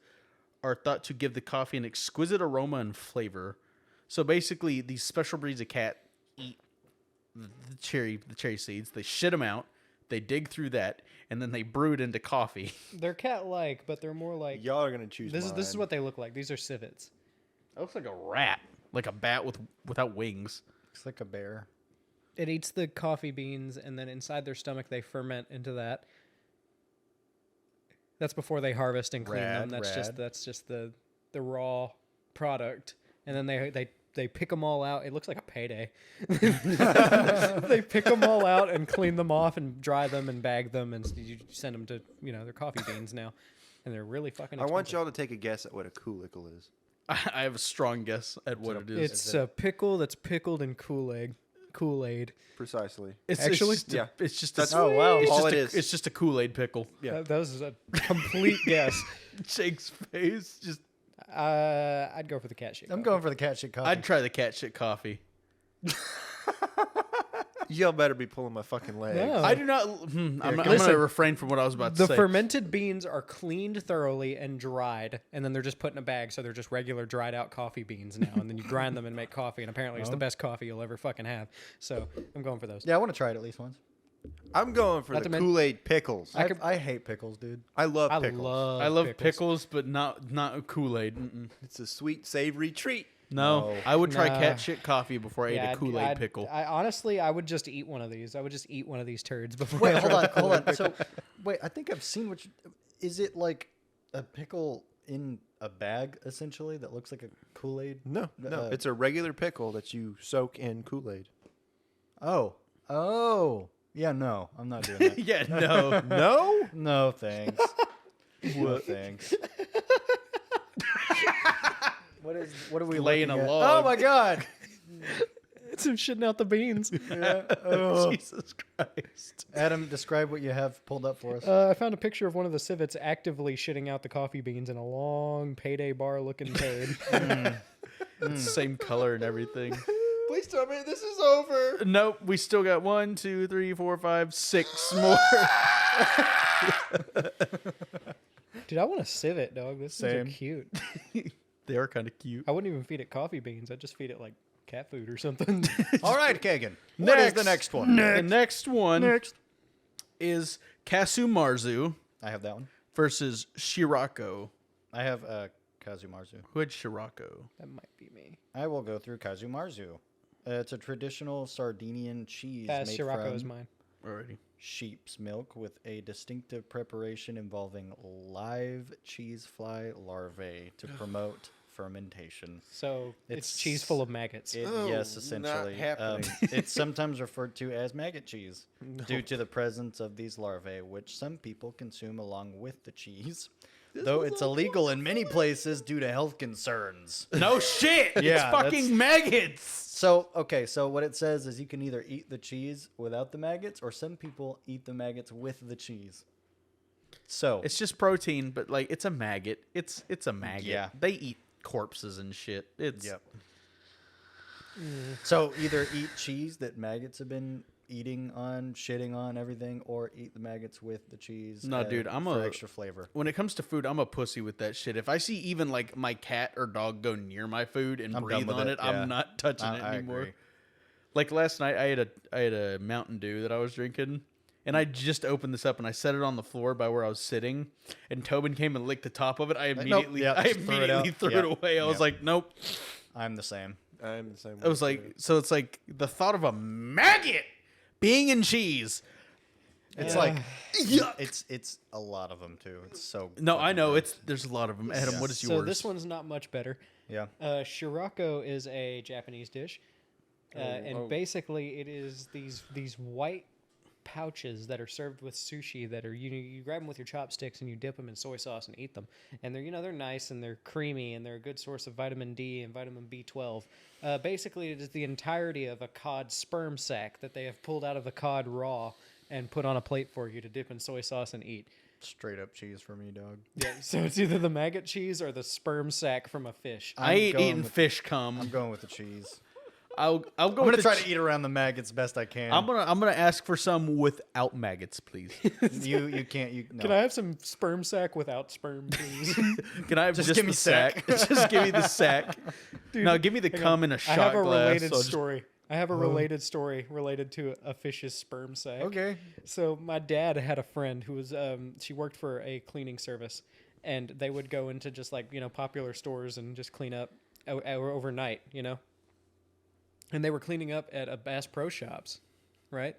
are thought to give the coffee an exquisite aroma and flavor. So basically, these special breeds of cat eat the cherry seeds. They shit them out. They dig through that, and then they brew it into coffee. They're cat-like, but they're more like Y'all are gonna choose. this is mine. what they look like. These are civets. It looks like a rat, like a bat without wings. Looks like a bear. It eats the coffee beans, and then inside their stomach they ferment into that. That's before they harvest and clean them. Rad. That's just the raw product, and then they pick them all out. It looks like a payday. They pick them all out and clean them off and dry them and bag them, and you send them to their coffee beans now, and they're really fucking I expensive. want y'all to take a guess at what a Koolickle is. I have a strong guess at what it is. It's a pickle that's pickled in Kool-Aid. Kool-Aid. Precisely. It's Actually? it's just That's Oh, wow. all it It's is. just a Kool-Aid pickle. Yeah. That was a complete guess. Jake's face just. I'd go for the cat shit. I'm coffee. going for the cat shit coffee. I'd try the cat shit coffee. Y'all better be pulling my fucking leg. No. I do not. I'm going listen, to refrain from what I was about to The say. fermented beans are cleaned thoroughly and dried, and then they're just put in a bag, so they're just regular dried out coffee beans now. And then you grind them and make coffee, and apparently it's the best coffee you'll ever fucking have. So I'm going for those. Yeah, I want to try it at least once. I'm going for Not the to men- Kool-Aid pickles. I hate pickles, dude. I love I pickles. love pickles, but not Kool-Aid. Mm-mm. It's a sweet, savory treat. No, No. I would try Nah. cat shit coffee before I ate a Kool-Aid I'd- pickle. I honestly, I would just eat one of these. I would just eat one of these turds before. Wait, I hold tried on, the hold on. Kool-Aid So, wait, I think I've seen what. Is it like a pickle in a bag essentially that looks like a Kool-Aid? No, it's a regular pickle that you soak in Kool-Aid. Oh, yeah. No, I'm not doing that. Yeah, no. No? No thanks. No thanks. What are we Laying looking a at? log. Oh my god. It's him shitting out the beans. Yeah. Oh. Jesus Christ. Adam, describe what you have pulled up for us. I found a picture of one of the civets actively shitting out the coffee beans in a long payday bar looking turd. It's the same color and everything. Please tell me this is over. Nope, we still got 1, 2, 3, 4, 5, 6 more. Dude, I want a civet, dog. This things are Same. cute. They are kind of cute. I wouldn't even feed it coffee beans. I'd just feed it like cat food or something. All right, Kagan. What is the next one? The next one is Kasu Marzu I have that one. versus Shirako. I have Kazumarzu. Who had Shirako? That might be me. I will go through Kazumarzu. It's a traditional Sardinian cheese made Sirocco from is mine. Already. sheep's milk with a distinctive preparation involving live cheese fly larvae to promote fermentation. So it's It's- cheese full of maggots. Oh, Yes, not essentially. happening. It's sometimes referred to as maggot cheese due to the presence of these larvae, which some people consume along with the cheese. Though it's illegal in many places due to health concerns. No shit! Yeah, it's fucking maggots! So, okay, so what it says is you can either eat the cheese without the maggots, or some people eat the maggots with the cheese. So, It's just protein, but like it's a maggot. It's a maggot. Yeah. They eat corpses and shit. It's yep. So either eat cheese that maggots have been eating on, shitting on, everything, or eat the maggots with the cheese. No, dude, I'm for a- extra flavor. when it comes to food, I'm a pussy with that shit. If I see even like my cat or dog go near my food and I'm done breathe with on it, it, yeah. I'm not touching it I anymore. agree. Like last night, I had a Mountain Dew that I was drinking, and I just opened this up and I set it on the floor by where I was sitting, and Tobin came and licked the top of it. I nope, immediately, yep, I just threw it immediately out. threw Yep, it away. I was yep. like, nope. I'm the same. I'm the same. I was way, like, too. so it's like the thought of a maggot being in cheese. It's Yeah. like Yuck. it's a lot of them too. It's so No, I fucking know gross. there's a lot of them. Adam, what is yours? So this one's not much better. Yeah. Shirako is a Japanese dish, and basically it is these white pouches that are served with sushi that are you grab them with your chopsticks and you dip them in soy sauce and eat them, and they're nice and they're creamy and they're a good source of vitamin D and vitamin B12. Basically, it is the entirety of a cod sperm sac that they have pulled out of the cod raw and put on a plate for you to dip in soy sauce and eat. Straight up cheese for me, dog. Yeah, so it's either the maggot cheese or the sperm sac from a fish. I I'm ain't going eating with- fish cum. I'm going with the cheese. I'll go. I'm with gonna the try ch- to eat around the maggots best I can. I'm gonna ask for some without maggots, please. You can't. No. Can I have some sperm sac without sperm, please? Can I have Just just, give me the sack? just give me the sack. No, give me the Hang cum on. in a I shot have a glass. related so I'll just- story. I have a related story related to a fish's sperm sac. Okay. So my dad had a friend who was she worked for a cleaning service, and they would go into just like popular stores and just clean up overnight, and they were cleaning up at a Bass Pro Shops, right?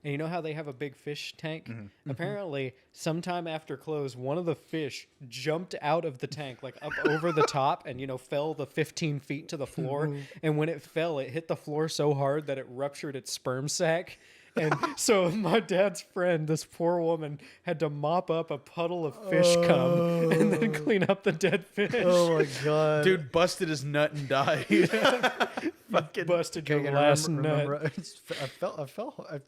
And you know how they have a big fish tank? Apparently, sometime after close, one of the fish jumped out of the tank, like up over the top, and fell the 15 feet to the floor. And when it fell, it hit the floor so hard that it ruptured its sperm sac. And so my dad's friend, this poor woman, had to mop up a puddle of fish cum and then clean up the dead fish. Oh my god, Dude busted his nut and died. Fucking Busted your Kagan, last nut. remember,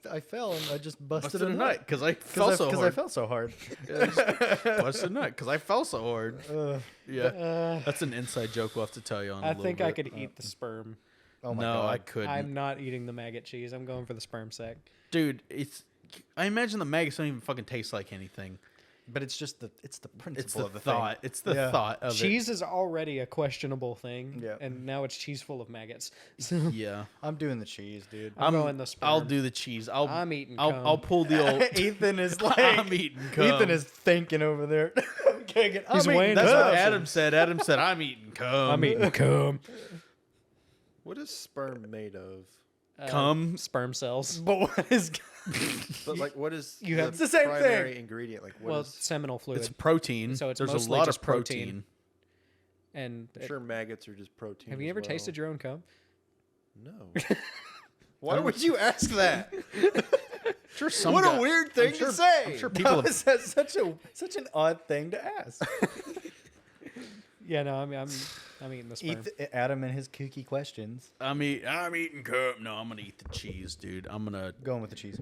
I fell, and I just busted, busted a nut because I fell so because I hard. fell so hard. Busted a nut because I fell so hard. Yeah, that's an inside joke we'll have to tell you on. I a little think bit. I could eat the sperm. Oh my no, god, I couldn't. I'm not eating the maggot cheese. I'm going for the sperm sack. Dude, I imagine the maggots don't even fucking taste like anything. but it's just the principle It's the of the thought. thing. It's the Yeah. thought of Cheese is already a questionable thing, Yeah. and now it's cheese full of maggots. So it. Yeah, I'm doing the cheese, dude. I'm going the sperm. I'll do the cheese. I'm eating I'll cum. pull the old. Ethan is like, I'm eating cum. Ethan is thinking over there. Kagan, I'm He's eating weighing That's cum. what Adam said. Adam said, "I'm eating cum." I'm eating cum. What is sperm made of? Cum? Sperm cells. But what is? But like, what is You have- It's the same primary thing. ingredient? Like, Well, what is? seminal fluid. It's protein. So it's There's a mostly lot just of protein. protein. And I'm sure maggots are just protein. have you as ever well. tasted your own cum? No. Why would you ask that? Sure, some What guy- a weird thing sure- to say. I'm sure people. That Have, was such an odd thing to ask. Yeah, no, I'm eating the sperm. Adam and his kooky questions. I'm eating cum. No, I'm gonna eat the cheese, dude. I'm gonna Going with the cheese.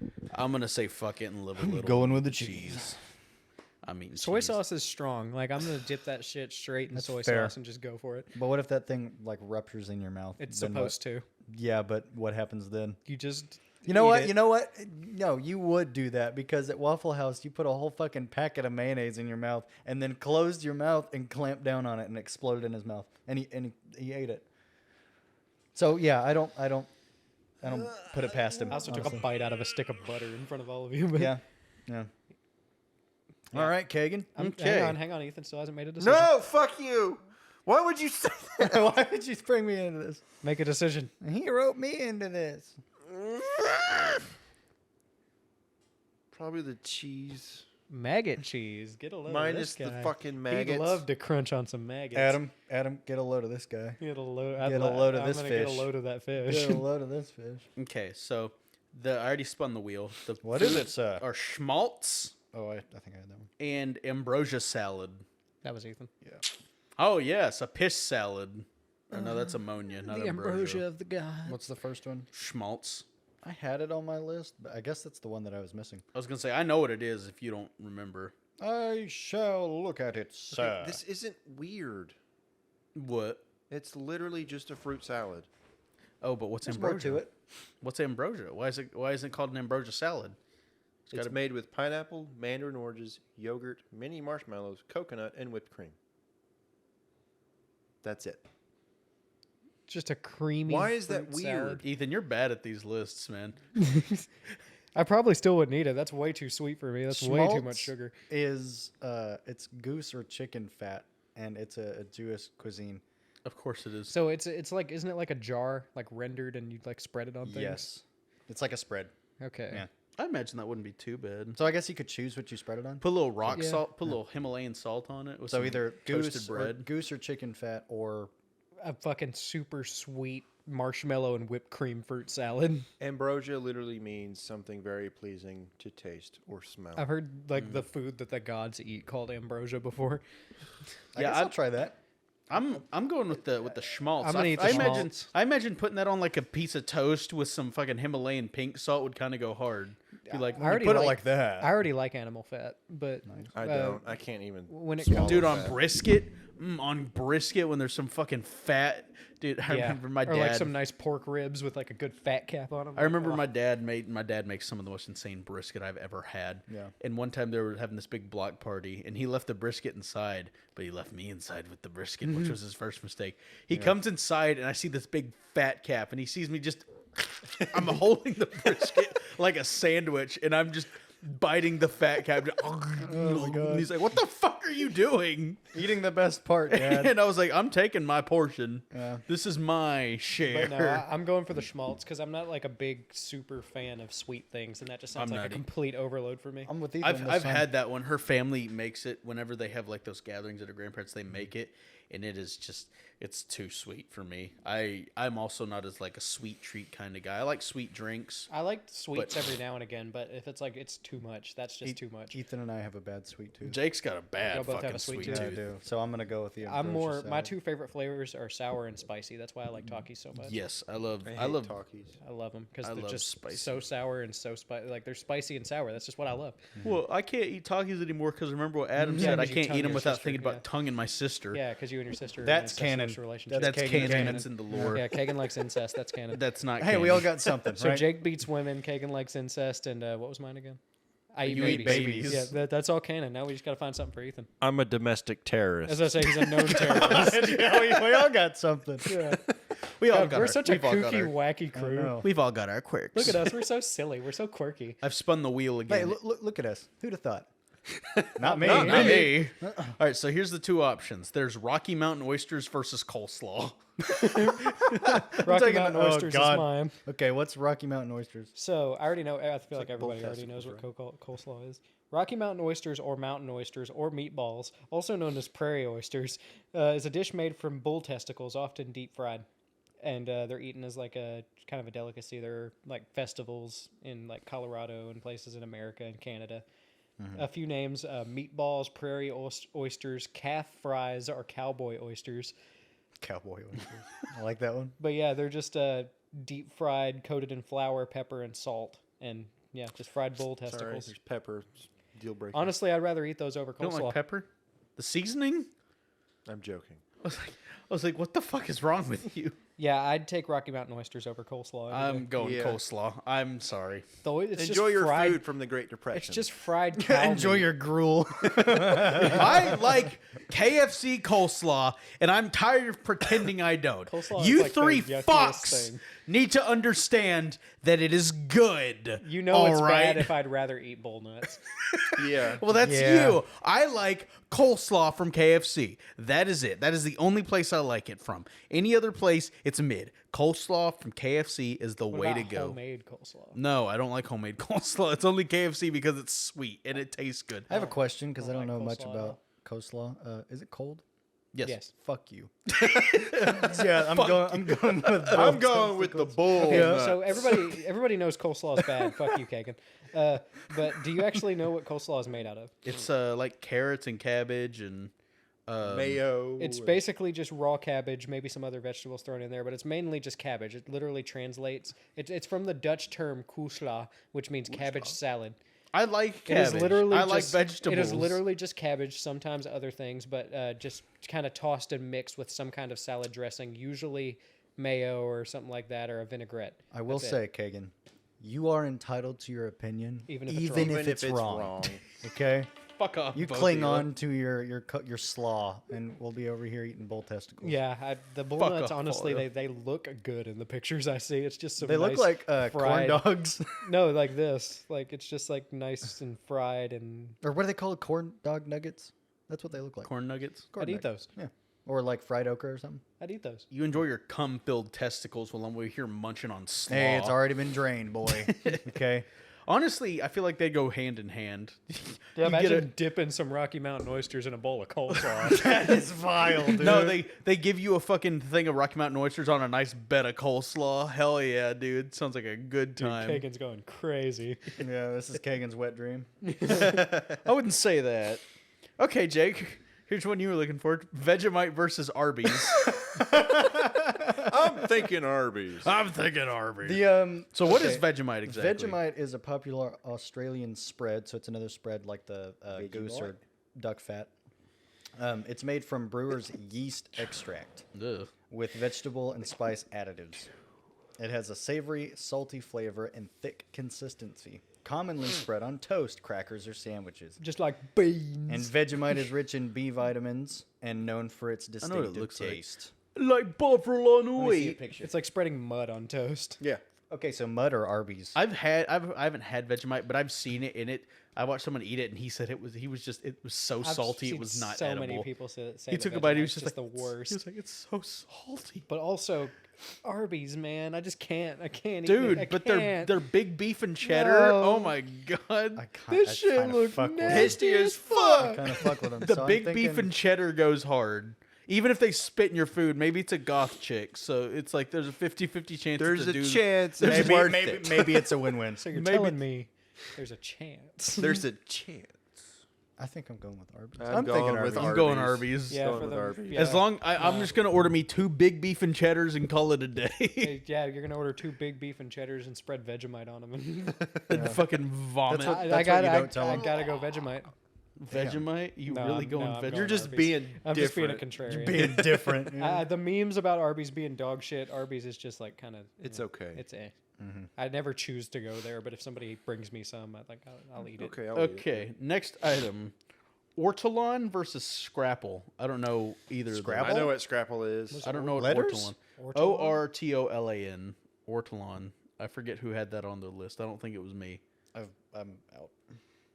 say fuck it and live a little. going with the cheese. I'm eating Soy cheese. sauce is strong. Like I'm gonna dip that shit straight in That's soy fair. sauce and just go for it. But what if that thing like ruptures in your mouth? It's Then supposed to. what? Yeah, but what happens then? You just You know eat what? it. You know what? No, you would do that because at Waffle House you put a whole fucking packet of mayonnaise in your mouth and then closed your mouth and clamped down on it and exploded in his mouth and he ate it. So yeah, I don't put it past him. I also took honestly. a bite out of a stick of butter in front of all of you. But Yeah, yeah. All right, Kagan. Okay. Hang on. Ethan still hasn't made a decision. No, fuck you. Why would you say that? Why did you bring me into this? Make a decision. He wrote me into this. Probably the cheese. Maggot cheese. Get a load Minus of this the guy. fucking maggots. He'd love to crunch on some maggots. Adam, get a load of this guy. Get a load. Get a load of I'm this gonna fish. Get a load of that fish. Get a load of this fish. Okay, so I already spun the wheel. What is it, sir? Are schmaltz Oh, I think I had that one. and ambrosia salad. That was Ethan. Yeah. Oh yes, a piss salad. Oh, no, that's ammonia, not The ambrosia. ambrosia of the god. What's the first one? Schmaltz. I had it on my list, but I guess that's the one that I was missing. I was gonna say I know what it is if you don't remember. I shall look at it, sir. This isn't weird. What? It's literally just a fruit salad. Oh, but what's There's more ambrosia? to it. What's ambrosia? Why isn't it called an ambrosia salad? It's gotta- made with pineapple, mandarin oranges, yogurt, mini marshmallows, coconut, and whipped cream. That's it. Just a creamy. Why is that fruit weird? salad. Ethan, you're bad at these lists, man. I probably still wouldn't eat it. That's way too sweet for me. That's way too much Schmaltz sugar. Is it's goose or chicken fat, and it's a Jewish cuisine. Of course it is. So it's like, isn't it like a jar, like rendered, and you like spread it on things? Yes, it's like a spread. Okay. Yeah. I imagine that wouldn't be too bad. So I guess you could choose what you spread it on. Put a little rock Yeah. salt, put a little Himalayan salt on it. With So some either toasted bread. goose or chicken fat, or A fucking super sweet marshmallow and whipped cream fruit salad. Ambrosia literally means something very pleasing to taste or smell. I've heard like the food that the gods eat called ambrosia before. I Yeah, guess I'll try that. I'm going with the schmaltz. I'm gonna eat the schmaltz. I imagine putting that on like a piece of toast with some fucking Himalayan pink salt would kind of go hard. Be like, I already Put it like like that. I already like animal fat, but I don't. I can't even. when it swallow comes- dude, that. on brisket when there's some fucking fat. Dude, I remember my or dad. like some nice pork ribs with like a good fat cap on them. I remember my dad makes some of the most insane brisket I've ever had. Yeah. And one time they were having this big block party, and he left the brisket inside, but he left me inside with the brisket, which was his first mistake. He comes inside, and I see this big fat cap, and he sees me just. I'm holding the brisket like a sandwich, and I'm just biting the fat cap. Oh my God. And he's like, "What the fuck are you doing?" Eating the best part, Dad. And I was like, "I'm taking my portion. Yeah. This is my share." But no, I'm going for the schmaltz because I'm not like a big super fan of sweet things, and that just sounds I'm like a nutty. complete overload for me. I'm with Ethan. I've this time. had that one. Her family makes it whenever they have like those gatherings at her grandparents. They make it, and it is just it's too sweet for me. I'm also not as like a sweet treat kind of guy. I like sweet drinks. I like sweets every now and again, but if it's like it's too much, that's just too much. Ethan and I have a bad sweet tooth. Jake's got a bad Y'all both have fucking a sweet sweet tooth. Yeah, I tooth. do. So I'm gonna go with the. I'm more. ambrosia My sour. two favorite flavors are sour and spicy. That's why I like Takis so much. Yes, I love Talkies. I love them because I they're love just spicy. so sour and so spicy. Like they're spicy and sour. That's just what I love. Well, I can't eat Takis anymore because remember what Adam Yeah, said. I 'cause you can't tongue eat them your without sister, thinking yeah. about tonguing my sister. Yeah, because you and your sister. That's are in an canon. incestuous relationship. That's That's Kagan canon. canon. That's in the lore. Yeah, Kagan likes incest. That's canon. That's not. Hey, canon. we all got something, So right? Jake beats women. Kagan likes incest, and what was mine again? I eat You babies. eat babies. Yeah, that's all canon. Now we just got to find something for Ethan. I'm a domestic terrorist. As I say, he's a known terrorist. Yeah, we all got something. Yeah. We all God, got we're our, such a we've all got kooky, our- wacky I crew. know. We've all got our quirks. Look at us. We're so silly. We're so quirky. I've spun the wheel Hey, again. look at us. Who'd have thought? Not me. Not me. All right, so here's the two options. There's Rocky Mountain oysters versus coleslaw. Rocky taking- Mountain oh, oysters is God. mine. Okay, what's Rocky Mountain oysters? So I already know. I feel like like bull everybody already knows testicles, what coleslaw is. Rocky Mountain oysters or mountain oysters or meatballs, also known as prairie oysters, is a dish made from bull testicles, often deep fried, and they're eaten as like a kind of a delicacy. They're like festivals in like Colorado and places in America and Canada. A few names: meatballs, prairie oysters, calf fries, or cowboy oysters. Cowboy oysters. I like that one. But yeah, they're just deep fried, coated in flour, pepper, and salt, and yeah, just fried bull Sorry, testicles. there's pepper. Deal breaker. Honestly, I'd rather eat those over You don't coleslaw. like pepper? The seasoning? I'm joking. I was like, what the fuck is wrong with you? Yeah, I'd take Rocky Mountain oysters over coleslaw. any I'm day. going Yeah. coleslaw. I'm sorry. Though it's just Enjoy your fried, food from the Great Depression. It's just fried cow Enjoy meat. your gruel. I like KFC coleslaw, and I'm tired of pretending I don't. Coleslaw is You like the three yuckiest fucks thing. need to understand that it is good. You know all it's right? bad if I'd rather eat bull nuts. Yeah. Well, that's Yeah. you. I like coleslaw from KFC. That is it. That is the only place I like it from. Any other place, it's mid. Coleslaw from KFC is the What way about to go. homemade coleslaw? No, I don't like homemade coleslaw. It's only KFC because it's sweet and it tastes good. I have a question because I don't don't know like much coleslaw at about coleslaw. Is it cold? Yes. Yes. Fuck you. Yeah, I'm going with. I'm going with the bull. Okay, nut. so everybody knows coleslaw is bad. Fuck you, Kagan. But do you actually know what coleslaw is made out of? It's like carrots and cabbage and mayo. It's basically just raw cabbage, maybe some other vegetables thrown in there, but it's mainly just cabbage. It literally translates. It's from the Dutch term koesla, which means cabbage salad. I like It cabbage. is literally I like just, vegetables. It is literally just cabbage, sometimes other things, but just kind of tossed and mixed with some kind of salad dressing, usually mayo or something like that, or a vinaigrette. I will That's it. say, Kagan, you are entitled to your opinion, Even if it's even wrong. if it's wrong. Okay, Fuck off. you both cling of you. on to your slaw, and we'll be over here eating bull testicles. Yeah, the bull Fuck nuts, off, honestly, Paul. they look good in the pictures I see. It's just some they look nice like corn fried- dogs, No, like this. Like, it's just, like, nice and fried, and or what are they called? Corn dog nuggets. That's what they look like. Corn nuggets. Corn I'd eat nuggets. those. Yeah, or like fried okra or something. I'd eat those. You enjoy your cum-filled testicles while I'm over here munching on slaw. Hey, it's already been drained, boy. Okay. Honestly, I feel like they go hand in hand. Yeah, You imagine get dipping some Rocky Mountain oysters in a bowl of coleslaw. That is vile, dude. No, they give you a fucking thing of Rocky Mountain oysters on a nice bed of coleslaw. Hell yeah, dude. Sounds like a good time. Kagan's going crazy. Yeah, this is Kagan's wet dream. I wouldn't say that. Okay, Jake. Here's one you were looking for. Vegemite versus Arby's. I'm thinking Arby's. I'm thinking Arby's. The So what is okay. Vegemite exactly? Vegemite is a popular Australian spread, so it's another spread like the goose or duck fat. It's made from brewer's yeast extract Ugh. with vegetable and spice additives. It has a savory, salty flavor and thick consistency, commonly spread on toast, crackers, or sandwiches. Just like beans. And Vegemite is rich in B vitamins and known for its know what it distinctive looks like. taste. Like buffalo Let me see a wheat. picture. It's like spreading mud on toast. Yeah. Okay, so mud or Arby's? I haven't had Vegemite, but I've seen it in it. I watched someone eat it, and he said it was so I've salty it seen was not so edible. many people say He that took a bite. He was Vegemite's just like the He worst. was like, it's so salty, But also, Arby's, man, I just can't. I can't eat dude. it. I But can't. they're big beef and cheddar. No. Oh my god, This shit looks fuck with nasty them. as fuck. Kind of fuck with them. the So I'm big beef thinking- and cheddar goes hard. Even if they spit in your food, maybe it's a goth chick. So it's like there's a 50-50 chance. There's that a the dude, chance. It's Maybe, worth maybe, it. maybe it's a win-win. So you're Maybe- telling me there's a chance. There's a chance. I think I'm going with Arby's. I'm going with I'm going Arby's. Yeah, Going for with the Arby's. yeah. As long I'm just gonna order me 2 big beef and cheddars and call it a day. Hey, yeah, you're gonna order 2 big beef and cheddars and spread Vegemite on them. And fucking vomit. That's what- I you gotta, don't tell 'em. gotta go Vegemite. Vegemite? You No, really I'm- going no, I'm Vegemite? going You're just Arby's. being I'm just being a different. contrarian. Being different. Yeah. The memes about Arby's being dog shit, Arby's is just like kind of. It's okay. It's eh. Mm-hmm. I never choose to go there, but if somebody brings me some, I'll eat it. Okay. I'll eat it. Okay, next item. Ortolan versus Scrapple. I don't know either of them. Scrapple? I know what Scrapple is. I don't know what Letters? Ortolan. Ortolan? Ortolan. Ortolan. I forget who had that on the list. I don't think it was me. I'm out.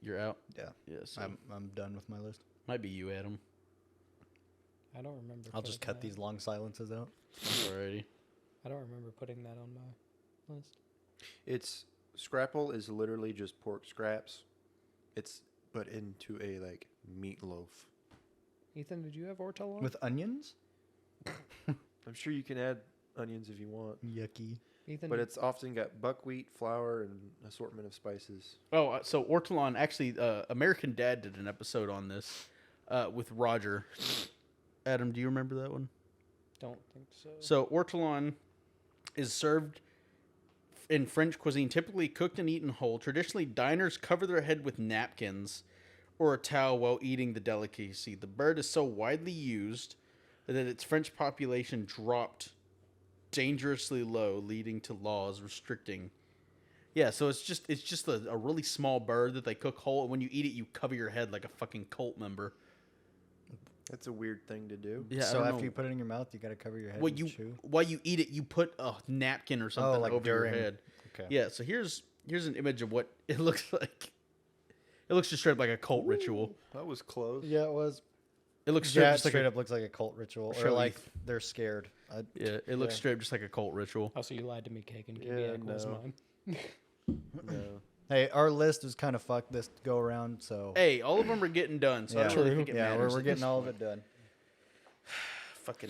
You're out? Yeah. Yes. I'm done with my list. Might be you, Adam. I don't remember. I'll just putting cut that- these long silences out. Alrighty. I don't remember putting that on my list. It's Scrapple is literally just pork scraps. It's put into a like meatloaf. Ethan, did you have ortolan? With onions? I'm sure you can add onions if you want, Yucky. Ethan, but it's often got buckwheat, flour, and assortment of spices. Oh, so Ortolan, actually, American Dad did an episode on this with Roger. Adam, do you remember that one? don't think so. So Ortolan is served in French cuisine, typically cooked and eaten whole. Traditionally, diners cover their head with napkins or a towel while eating the delicacy. The bird is so widely used that its French population dropped dangerously low, leading to laws restricting. Yeah, so it's just a really small bird that they cook whole, and when you eat it, you cover your head like a fucking cult member. That's a weird thing to do. Yeah, so I don't after know. you put it in your mouth, you got to cover your head Well, and chew? while you eat it, you put a napkin or something like over during- your head. Okay. Yeah, so here's an image of what it looks like. It looks just straight up like a cult ritual. That was close. Yeah, it was. It looks straight, Yeah, just like straight a, up looks like a cult ritual. Or Sure, like Leaf. they're scared. yeah. It looks Yeah. straight up just like a cult ritual. Oh, so you lied to me, Kagan. Yeah, Kagan was no. mine. No. Hey, our list is kind of fucked this go around, so Hey, all of them are getting done, so I yeah, don't really think it yeah, matters. we're getting all of it done. Fucking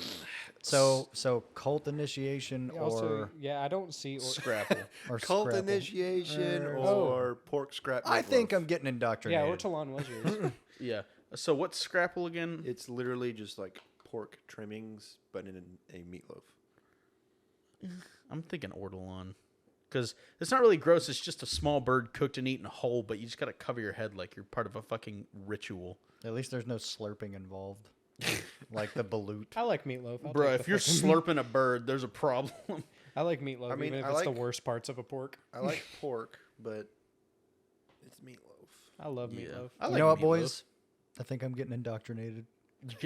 So cult initiation Also, or yeah, I don't see. Scrapple. or Cult Scrapple. initiation Oh. or pork scrap. I think meatloaf. I'm getting Yeah, indoctrinated. ortolan was yours. Yeah. So what's Scrapple again? It's literally just like pork trimmings, but in a meatloaf. I'm thinking Ortolan. Because it's not really gross. It's just a small bird cooked and eaten whole, but you just got to cover your head like you're part of a fucking ritual. At least there's no slurping involved, like the balut. I like meatloaf. I'll Bro, take if the you're fucking- slurping a bird, there's a problem. I like meatloaf, I mean, even if I it's the like- worst parts of a pork. I like pork, but it's meatloaf. I love Yeah. meatloaf. I You like know what, meatloaf. boys? I think I'm getting indoctrinated.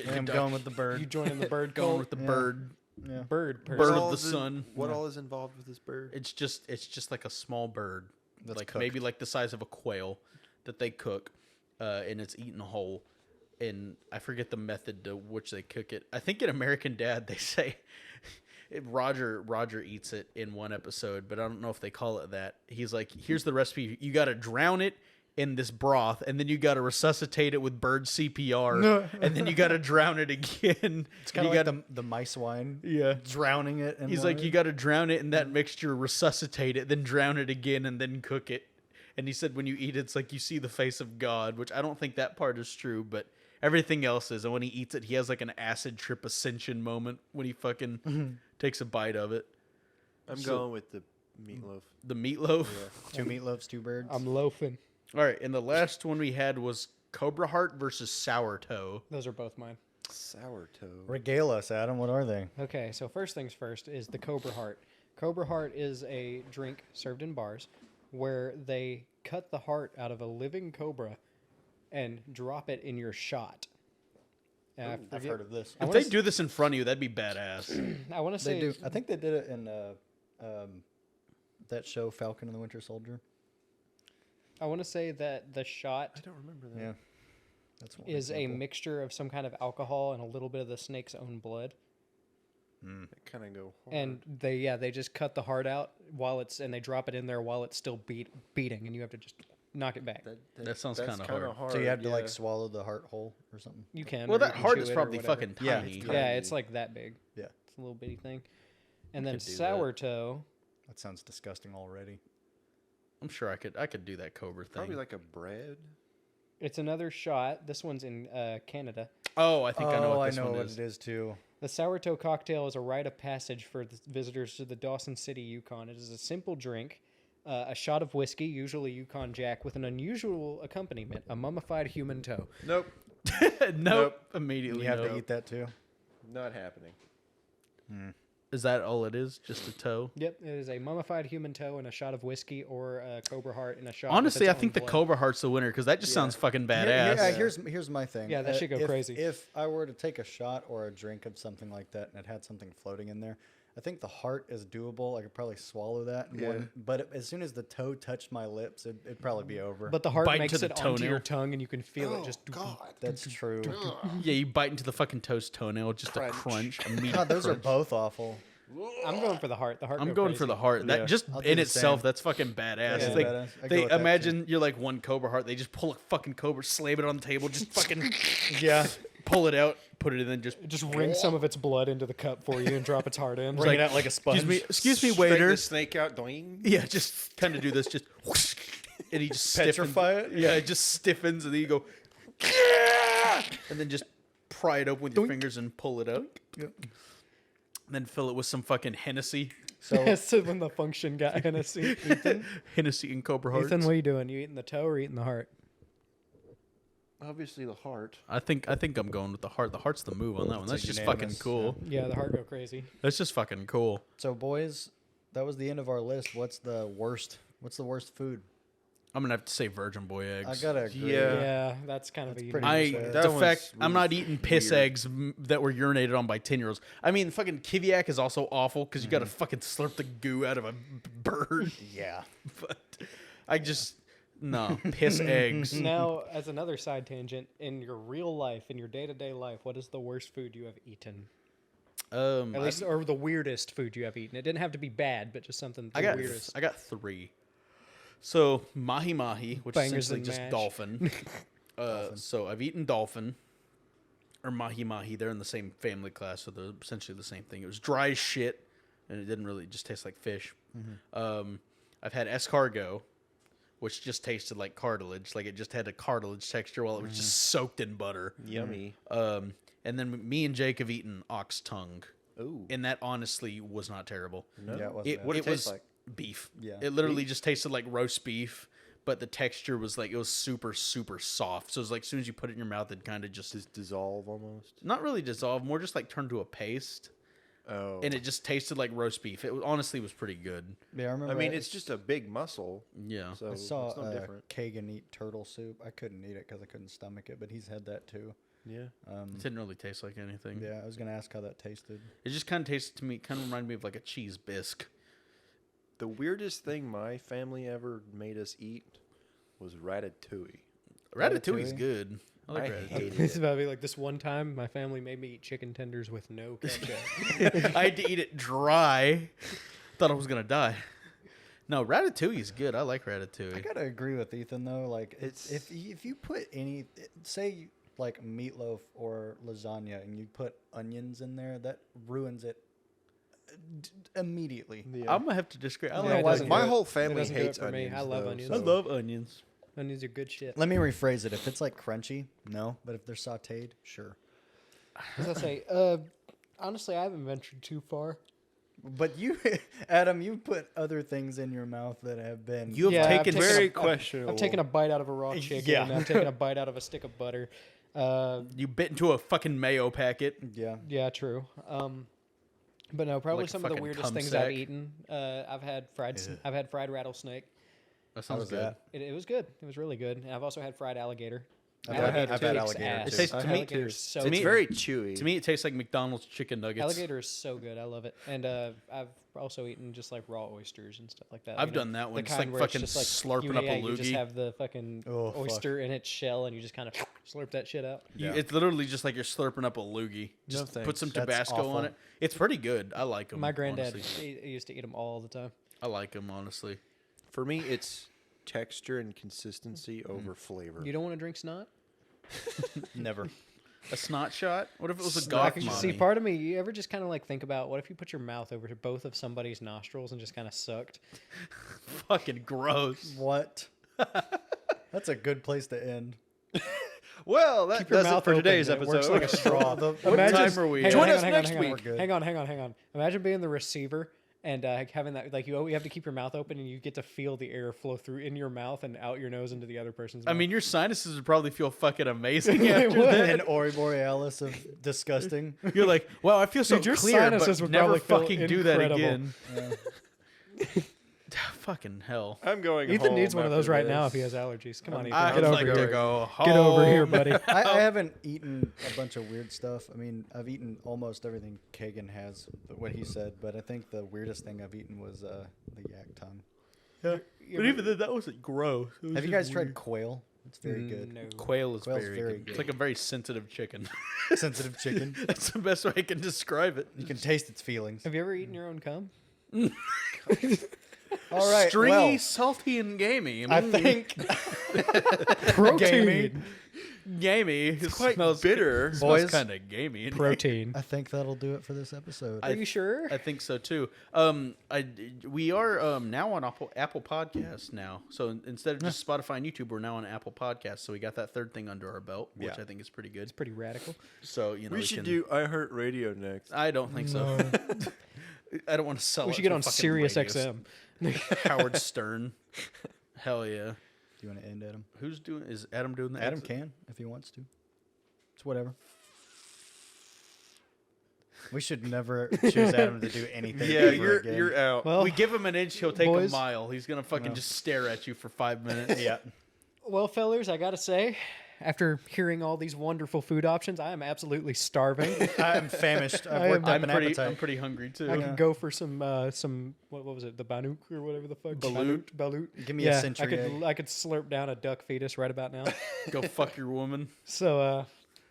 I'm going with the bird. You joining the bird Going cult? with the Yeah. bird. Yeah. Bird person. Bird What of all the is in- sun. What Yeah. all is involved with this bird? It's just like a small bird, That's like cooked. maybe like the size of a quail, that they cook, and it's eaten whole. And I forget the method to which they cook it. I think in American Dad they say Roger eats it in one episode, but I don't know if they call it that. He's like, here's the recipe: you got to drown it in this broth, and then you got to resuscitate it with bird CPR, and then you got to drown it again. It's kind of like the mice wine. Yeah. Drowning it. In He's like, wine. you got to drown it in that mixture, resuscitate it, then drown it again, and then cook it. And he said, when you eat it, it's like you see the face of God, which I don't think that part is true, but everything else is. And when he eats it, he has like an acid trip ascension moment when he fucking takes a bite of it. I'm So- going with the meatloaf. The meatloaf. two meatloafs, two birds. I'm loafing. All right, and the last one we had was Cobra Heart versus Sour Toe. Those are both mine. Sour toe. Regale us, Adam. What are they? Okay, so first things first is the Cobra Heart. Cobra Heart is a drink served in bars where they cut the heart out of a living cobra and drop it in your shot. And I I've forget- heard of this. I If wanna they do this in front of you, that'd be badass. I want to They say do. I think they did it in that show, Falcon and the Winter Soldier. I want to say that the shot I don't remember that. Yeah, that's one is a example. mixture of some kind of alcohol and a little bit of the snake's own blood. They kind of go hard. And they just cut the heart out while it's and they drop it in there while it's still beating, and you have to just knock it back. That sounds that's kinda kinda hard. So you have to yeah. like swallow the heart whole or something. You can. Well, or you that can heart chew is it or probably whatever. fucking Yeah, tiny. it's Yeah, it's like that big. Yeah, It's a little bitty thing. And then could do that. sourdough. that sounds disgusting already. I'm sure I could do that Cobra thing. Probably like a bread. It's another shot. This one's in Canada. Oh, I think I know Oh, what this one what is. it is too. The sourdough cocktail is a rite of passage for the visitors to the Dawson City, Yukon. It is a simple drink, a shot of whiskey, usually Yukon Jack, with an unusual accompaniment, a mummified human toe. Nope. Nope. Immediately. You have no. to eat that too. Not happening. Is that all it is? Just a toe? Yep, it is a mummified human toe and a shot of whiskey, or a cobra heart and a shot. with Honestly, its I own think the blood. Cobra Heart's the winner because that just sounds fucking badass. Here's my thing. Yeah, that should go if, crazy. If I were to take a shot or a drink of something like that and it had something floating in there, I think the heart is doable. I could probably swallow that. In one, but as soon as the toe touched my lips, it'd probably be over. But the heart Bite makes into it the onto your toenail. tongue, and you can feel it just. that's true. Yeah, you bite into the fucking toast toenail, just a crunch. Immediate God, those are crunch. both awful. I'm going for the heart. The heart. I'm go going crazy. for the heart. That Yeah. just I'll do in the itself, same. that's fucking badass. Yeah. It's like Badass. I go they with that, imagine you're like one Cobra Heart. They just pull a fucking Cobra, slab it on the table, just fucking Yeah. pull it out, put it in, then just Just wring some of its blood into the cup for you and drop its heart in. Bring it out like a sponge. excuse me, Straight waiter. the snake out. Doing. Yeah, just kind of do this, just whoosh, and he just Petrify stiffens. it? Yeah, it just stiffens, and then you go, and then just pry it open with your fingers and pull it out. Yep. And then fill it with some fucking Hennessy, So So when the function got Hennessy. Hennessy and Cobra Hearts. Ethan, what are you doing? You eating the toe or eating the heart? Obviously the heart. I think I'm going with the heart. The heart's the move on that one. That's a just fucking unanimous, cool. Yeah, the heart go crazy. That's just fucking cool. So boys, that was the end of our list. What's the worst food? I'm gonna have to say Virgin Boy eggs. I gotta agree. Yeah. Yeah, that's kind of a pretty unique. fair. That The one's fact I'm really not eating piss weird. eggs that were urinated on by 10-year-olds. I mean, fucking Kiviak is also awful because you got to fucking slurp the goo out of a bird. Yeah. But I just no piss eggs. Now, as another side tangent, in your real life, in your day-to-day life, what is the worst food you have eaten? At least, or the weirdest food you have eaten. It didn't have to be bad, but just something the weirdest. I got 3. So mahi mahi, which Bangers is essentially and just mash. dolphin. So I've eaten dolphin or mahi mahi. They're in the same family class, so they're essentially the same thing. It was dry as shit, and it didn't really just taste like fish. I've had escargot, which just tasted like cartilage, like it just had a cartilage texture while it was just soaked in butter. Yummy. And then me and Jake have eaten ox tongue, Ooh. and that honestly was not terrible. Yeah, it wasn't It, bad. What it it taste was like? beef. Yeah. It literally just tasted like roast beef, but the texture was like it was super soft. So it was like as soon as you put it in your mouth, it kind of just Dissolve almost. not really dissolve, more just like turned to a paste, Oh. and it just tasted like roast beef. It honestly was pretty good. Yeah, I remember. I mean, it's just a big muscle, Yeah. so I saw it's no different. Kagan eat turtle soup. I couldn't eat it because I couldn't stomach it, but he's had that too. Yeah. It didn't really taste like anything. Yeah, I was gonna ask how that tasted. It just kind of tasted to me, kind of reminded me of like a cheese bisque. The weirdest thing my family ever made us eat was ratatouille. Ratatouille's Ratatouille? good. I like I ratatouille. hated It's it. about to be like this one time, my family made me eat chicken tenders with no ketchup. I had to eat it dry. Thought I was gonna die. No, Ratatouille's good. I like I Ratatouille. gotta agree with Ethan though. Like, It's- if you put any, say like meatloaf or lasagna, and you put onions in there, that ruins it immediately. I'm gonna have to disagree. I Yeah, don't it know why. doesn't My do it. whole It family doesn't do it hates for me. onions. I love though, onions. I so- love onions. Onions are good shit. Let me rephrase it. If it's like crunchy, no. But if they're sautéed, sure. As I say, honestly, I haven't ventured too far. But you, Adam, you put other things in your mouth that have been. You have Yeah, I've taken taken Very a- questionable. I've taken a bite out of a raw chicken. Yeah. I've taken a bite out of a stick of butter. You bit into a fucking mayo packet. Yeah. Yeah, true. But no, probably Like a some of the fucking weirdest cum things sack. I've eaten. I've had fried rattlesnake. That sounds was good. that? It was good. It was really good. And I've also had fried alligator. I've had kicks alligator, ass. too. It tastes- to me- Alligator's so It's good. very chewy. To me, it tastes like McDonald's chicken nuggets. Alligator is so good. I love it. And I've also eaten just like raw oysters and stuff like that. I've you know, done that one. the Just kind like where it's fucking just like slurping you, up yeah, a You just loogie. have the fucking Oh, fuck. oyster in its shell, and you just kind of slurp that shit out. You- Yeah. It's literally just like you're slurping up a loogie. Just put thanks. some That's Tabasco awful. on it. It's pretty good. I like them. My granddad honestly. he used to eat them all the time. I like them honestly. For me, it's texture and consistency over flavor. You don't want to drink snot? Never. A snot shot? What if it was a I goth can mommy? see, part of me, you ever just kind of like think about what if you put your mouth over to both of somebody's nostrils and just kind of sucked? Fucking gross. What? That's a good place to end. Well, that Keep your does it mouth for open. today's It episode. works like a straw. What time are we Hang at? on, Join hang us on, next hang on, week. We're good. Hang on. Imagine being the receiver and having that, like, you have to keep your mouth open and you get to feel the air flow through in your mouth and out your nose into the other person's mouth. I mean, your sinuses would probably feel fucking amazing They after would. that. An Ori Borealis of disgusting. You're like, wow, I feel so Dude, your clear, sinuses but would never probably feel fucking do that incredible. again. Yeah. Fucking hell. I'm going Ethan home needs one of those after right now this. if he has allergies. Come on, Ethan. I'd Get over like here. to go home. Get over here, buddy. I haven't eaten a bunch of weird stuff. I mean, I've eaten almost everything Kagan has, what he said, but I think the weirdest thing I've eaten was the yak tongue. Yeah. But even then, that wasn't gross. It was Have you just guys tried weird. quail? It's very good. No. Quail is Quail's very, very good. good. It's like a very sensitive chicken. Sensitive chicken. That's the best way I can describe it. You can taste its feelings. Have you ever eaten your own cum? All right. Stringy, well, salty, and gamey. I think Protein. gamey. It quite smells bitter. Smells Boys. kind of gamey. Protein. I think that'll do it for this episode. Are you sure? I think so too. We are now on Apple Podcasts now. So instead of just Spotify and YouTube, we're now on Apple Podcasts. So we got that third thing under our belt, which Yeah. I think is pretty good. It's pretty radical. So you know, We should do iHeartRadio next. I don't think so. I don't want to sell. We it should get to on fucking Sirius radio XM. Howard Stern. Hell yeah. Do you want to end, Adam? Who's doing? Is Adam doing that? Adam can if he wants to. It's whatever. We should never choose Adam to do anything. Yeah, ever again. you're out. Well, We give him an inch, he'll take boys. a mile. He's gonna fucking No. just stare at you for 5 minutes. Yeah. well, fellers, I gotta say, after hearing all these wonderful food options, I am absolutely starving. I'm famished. I've I worked am- up an I'm appetite. pretty hungry too. I could go for some what was it, the Banuk or whatever the fuck? Balut. Give me a Yeah, century egg. I could slurp down a duck fetus right about now. Go fuck your woman. So,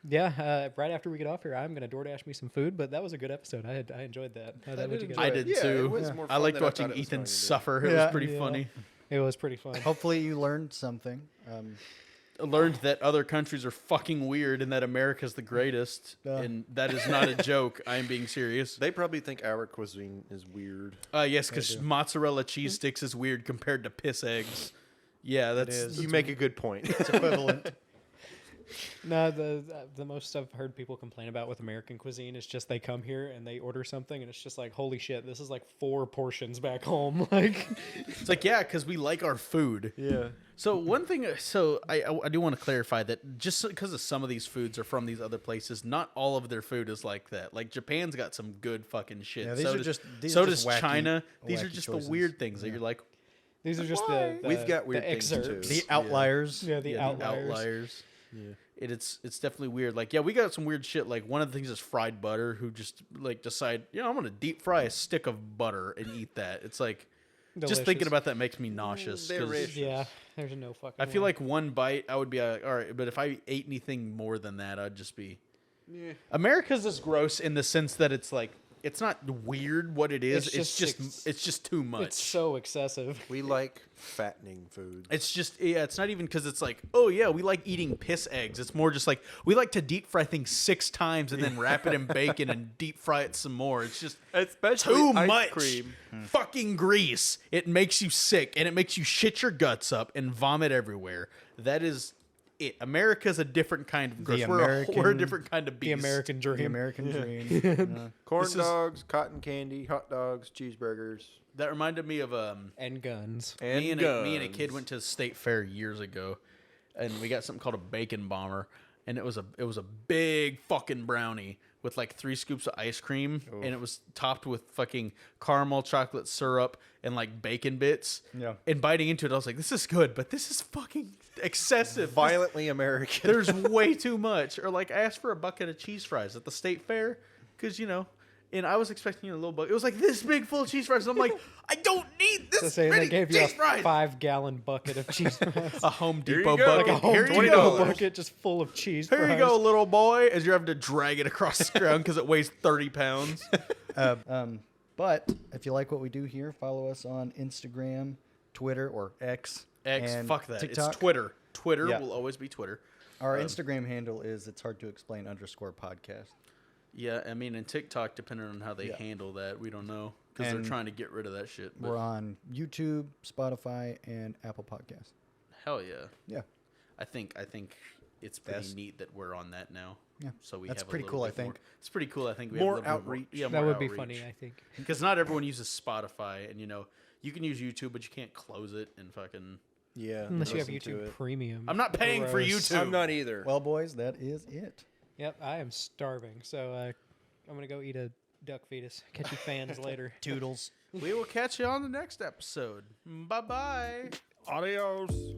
right after we get off here, I'm gonna DoorDash me some food. But that was a good episode. I enjoyed that. How about you guys? I did Yeah, too. it was more I fun liked than I watching thought it was Ethan going to be. suffer. It Yeah. was pretty Yeah. funny. It was pretty fun. Hopefully you learned something. I learned that other countries are fucking weird and that America's the greatest. Yeah. And that is not a joke. I am being serious. They probably think our cuisine is weird. Yes, because mozzarella cheese sticks is weird compared to piss eggs. Yeah, that's You make a good point. It's equivalent. No, the most I've heard people complain about with American cuisine is just they come here and they order something and it's just like, holy shit, this is like 4 portions back home. Like, it's like, yeah, because we like our food. Yeah. So one thing, so I do want to clarify that just because of some of these foods are from these other places, not all of their food is like that. Like Japan's got some good fucking shit. Yeah, these so are does, just- these so are does just wacky- China. These are wacky just choices. the weird things that you're like, these are just the We've got weird the things, too. excerpts. The outliers. Yeah, the yeah, outliers. the outliers. Yeah. It's definitely weird. Like, yeah, we got some weird shit. Like one of the things is fried butter. Who just like decide, I'm gonna deep fry a stick of butter and eat that. It's like just thinking Delicious. about that makes me nauseous. 'cause delicious. Yeah, there's no fucking. I feel way. like one bite, I would be all right. But if I ate anything more than that, I'd just be. Yeah. America's is gross in the sense that it's like it's not weird what it is. It's just It's just too much. it's so excessive. We like fattening food. It's just it's not even because it's like, oh yeah, we like eating piss eggs. It's more just like we like to deep fry things 6 times and then wrap it in bacon and deep fry it some more. It's just Especially too ice much cream. fucking grease. It makes you sick and it makes you shit your guts up and vomit everywhere. That is it. America's a different kind of gross. We're a American- different kind of beast. The American dream. The American dream. Corn This is- dogs, cotton candy, hot dogs, cheeseburgers, That reminded me of And guns. and me and a kid guns. went to State Fair years ago, and we got something called a bacon bomber, and it was a big fucking brownie with like 3 scoops of ice cream, and it was topped with fucking caramel chocolate syrup and like bacon bits. Yeah. And biting into it, I was like, "This is good, but this is fucking excessive. violently American. There's way too much." Or like, I asked for a bucket of cheese fries at the State Fair because and I was expecting a little bucket. It was like this big full of cheese fries. And I'm like, I don't need So this saying many they gave you a cheese fries. 5-gallon bucket of cheese fries. A Home Here you Depot go. bucket. Like a Home Here you Depot go. $20. bucket just full of cheese Here fries. you go, little boy. As you're having to drag it across the ground because it weighs 30 pounds. But if you like what we do here, follow us on Instagram, Twitter, or X. X, And fuck that. TikTok? It's Twitter. Twitter Yeah. will always be Twitter. Our Instagram handle is it's hard to explain _podcast. Yeah, I mean, and TikTok, depending on how they Yeah. handle that, we don't know because they're And trying to get rid of that shit. But We're on YouTube, Spotify, and Apple Podcasts. hell yeah, Yeah. I think it's pretty That's- neat that we're on that now. Yeah. So we That's have a pretty little cool, I bit more- think. It's pretty cool. I think we More have a little bit outreach. Yeah, That more would be outreach. funny, I think. Because not everyone uses Spotify, and you can use YouTube, but you can't close it and fucking. Yeah. Unless you have listen to YouTube it. Premium. I'm not paying for Gross. YouTube. I'm not either. Well, boys, that is it. Yep, I am starving, so I'm gonna go eat a duck fetus. Catch you fans later. Toodles. We will catch you on the next episode. Bye bye. Adios.